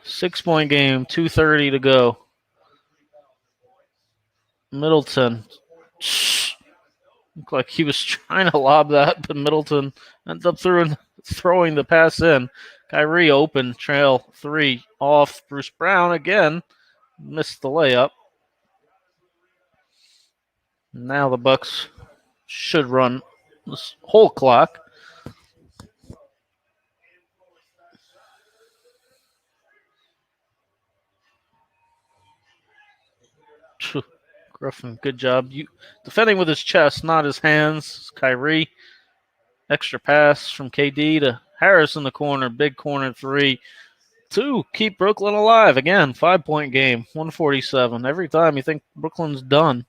Six-point game, 2:30 to go. Middleton. Looked like he was trying to lob that, but Middleton ends up throwing the pass in. Kyrie open, trail 3 off. Bruce Brown again missed the layup. Now the Bucks should run this whole clock. Griffin, good job. You defending with his chest, not his hands. Kyrie, extra pass from KD to Harris in the corner. Big corner three. Two, keep Brooklyn alive. Again, 5-point game, 147. Every time you think Brooklyn's done,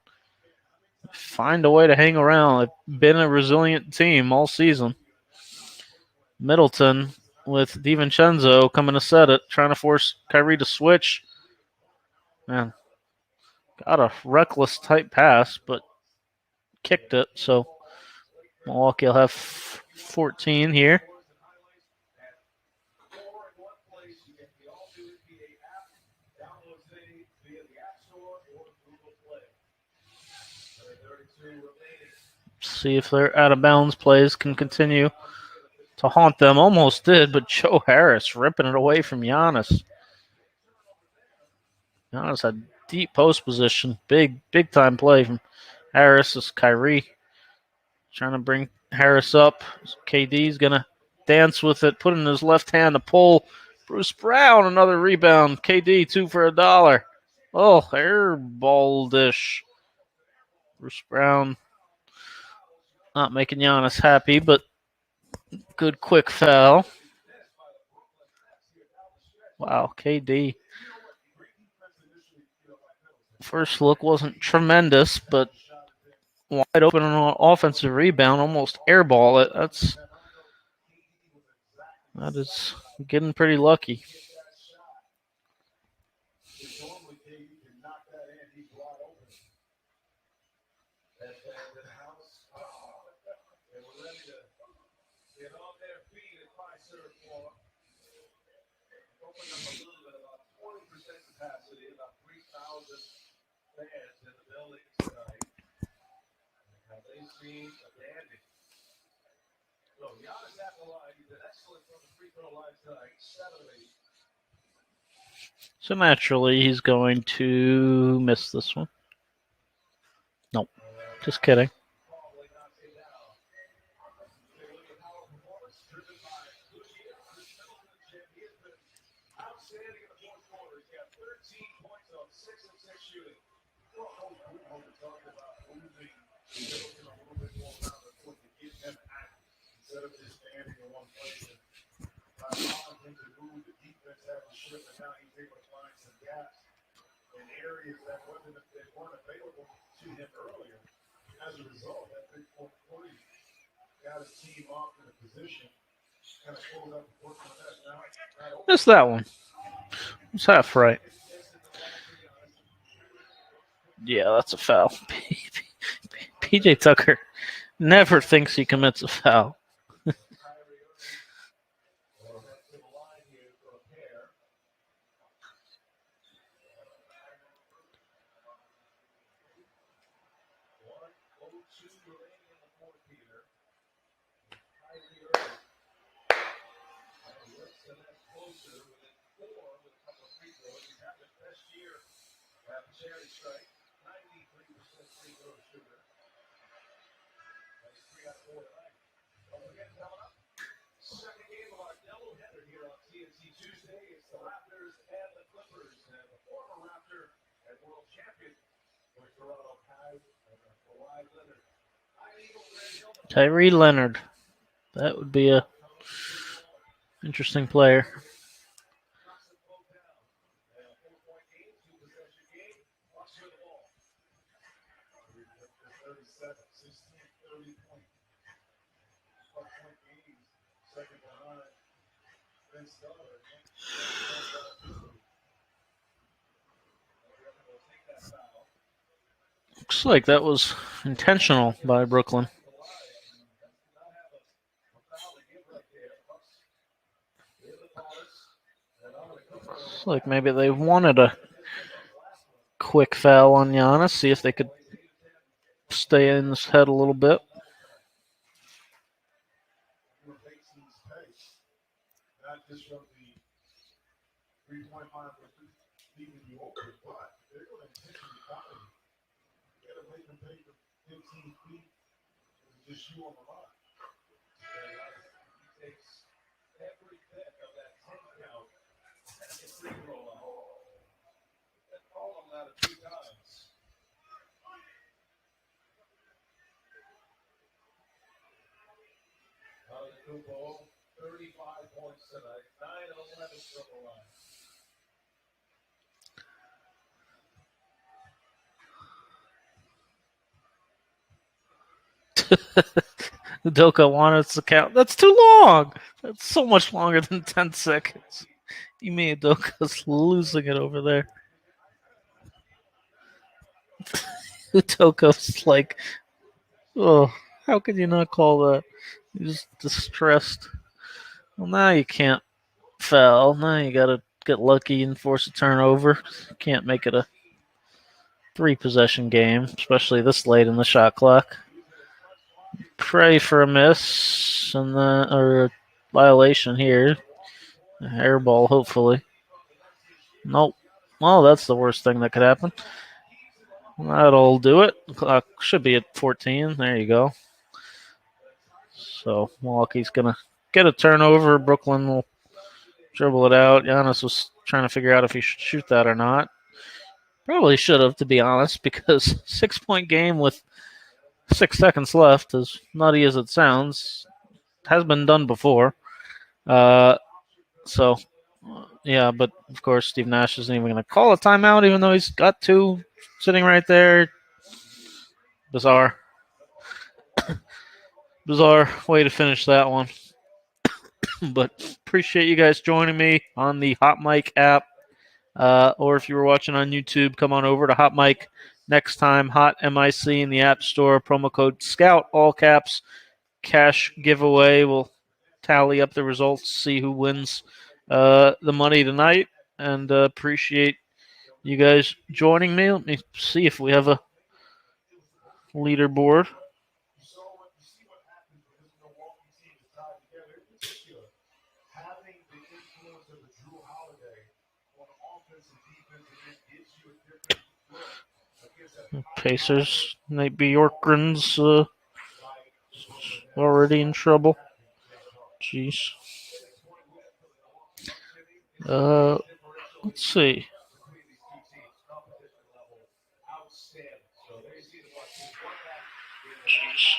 find a way to hang around. They've been a resilient team all season. Middleton with DiVincenzo coming to set it, trying to force Kyrie to switch. Man, got a reckless tight pass, but kicked it. So Milwaukee will have 14 here. See if their out of bounds plays can continue to haunt them. Almost did, but Joe Harris ripping it away from Giannis. Giannis had deep post position. Big time play from Harris as Kyrie trying to bring Harris up. KD's going to dance with it, put in his left hand to pull. Bruce Brown, another rebound. KD, 2 for $1. Oh, air ball dish. Bruce Brown not making Giannis happy, but good quick foul. Wow, KD. First look wasn't tremendous, but wide open on an offensive rebound, almost airball it. That is getting pretty lucky. So naturally, he's going to miss this one. Nope, just kidding. Missed that one. It's half right. Yeah, that's a foul. PJ Tucker never thinks he commits a foul. Tyree Leonard. That would be a interesting player. Looks like that was intentional by Brooklyn. Looks like maybe they wanted a quick foul on Giannis, see if they could stay in his head a little bit. Udoka wanted to count. That's too long. That's so much longer than 10 seconds. You mean Udoka's losing it over there. Udoka's like, oh, how could you not call that? He's distressed. Well, now you can't foul. Now you gotta get lucky and force a turnover. You can't make it a 3-possession game, especially this late in the shot clock. Pray for a miss and or a violation here. A hairball, hopefully. Nope. Well, that's the worst thing that could happen. That'll do it. The clock should be at 14. There you go. So Milwaukee's gonna get a turnover. Brooklyn will dribble it out. Giannis was trying to figure out if he should shoot that or not. Probably should have, to be honest, because 6-point game with 6 seconds left, as nutty as it sounds, has been done before. So, yeah, but of course, Steve Nash isn't even going to call a timeout, even though he's got 2 sitting right there. Bizarre. Bizarre way to finish that one. But appreciate you guys joining me on the HOTMIC app. Or if you were watching on YouTube, come on over to HOTMIC next time. Hot MIC in the App Store. Promo code SCOUT, all caps. Cash giveaway. We'll tally up the results, see who wins the money tonight. And appreciate you guys joining me. Let me see if we have a leaderboard. Pacers, Nate Bjorkgren's already in trouble. Jeez. Let's see. Jeez.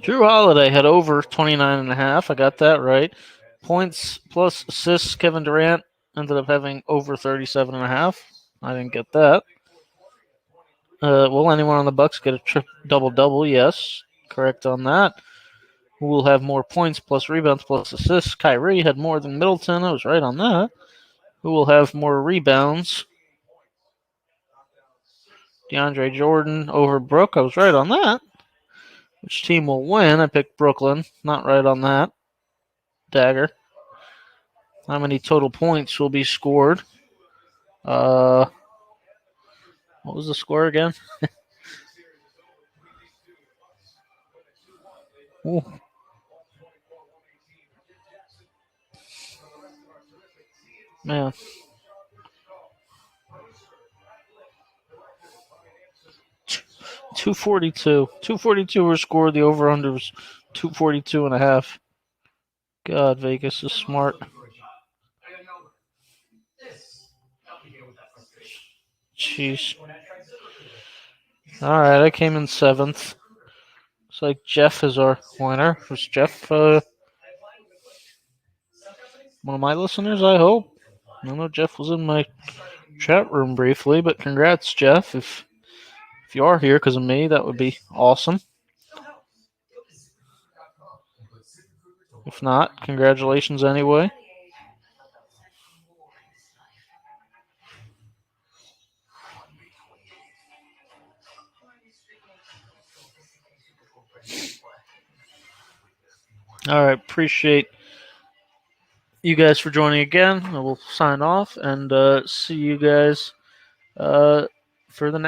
Drew Holiday had over 29.5. I got that right. Points plus assists. Kevin Durant ended up having over 37.5. I didn't get that. Will anyone on the Bucks get a double-double? Yes. Correct on that. Who will have more points plus rebounds plus assists? Kyrie had more than Middleton. I was right on that. Who will have more rebounds? DeAndre Jordan over Brook. I was right on that. Which team will win? I picked Brooklyn. Not right on that. Dagger. How many total points will be scored? What was the score again? Ooh. Man. 242. 242 were scored. The over-under was 242.5. God, Vegas is smart. Jeez. All right, I came in 7th. Looks like Jeff is our winner. Was Jeff one of my listeners, I hope? I know Jeff was in my chat room briefly, but congrats, Jeff. If you are here because of me, that would be awesome. If not, congratulations anyway. All right, appreciate you guys for joining again. I will sign off and see you guys for the next.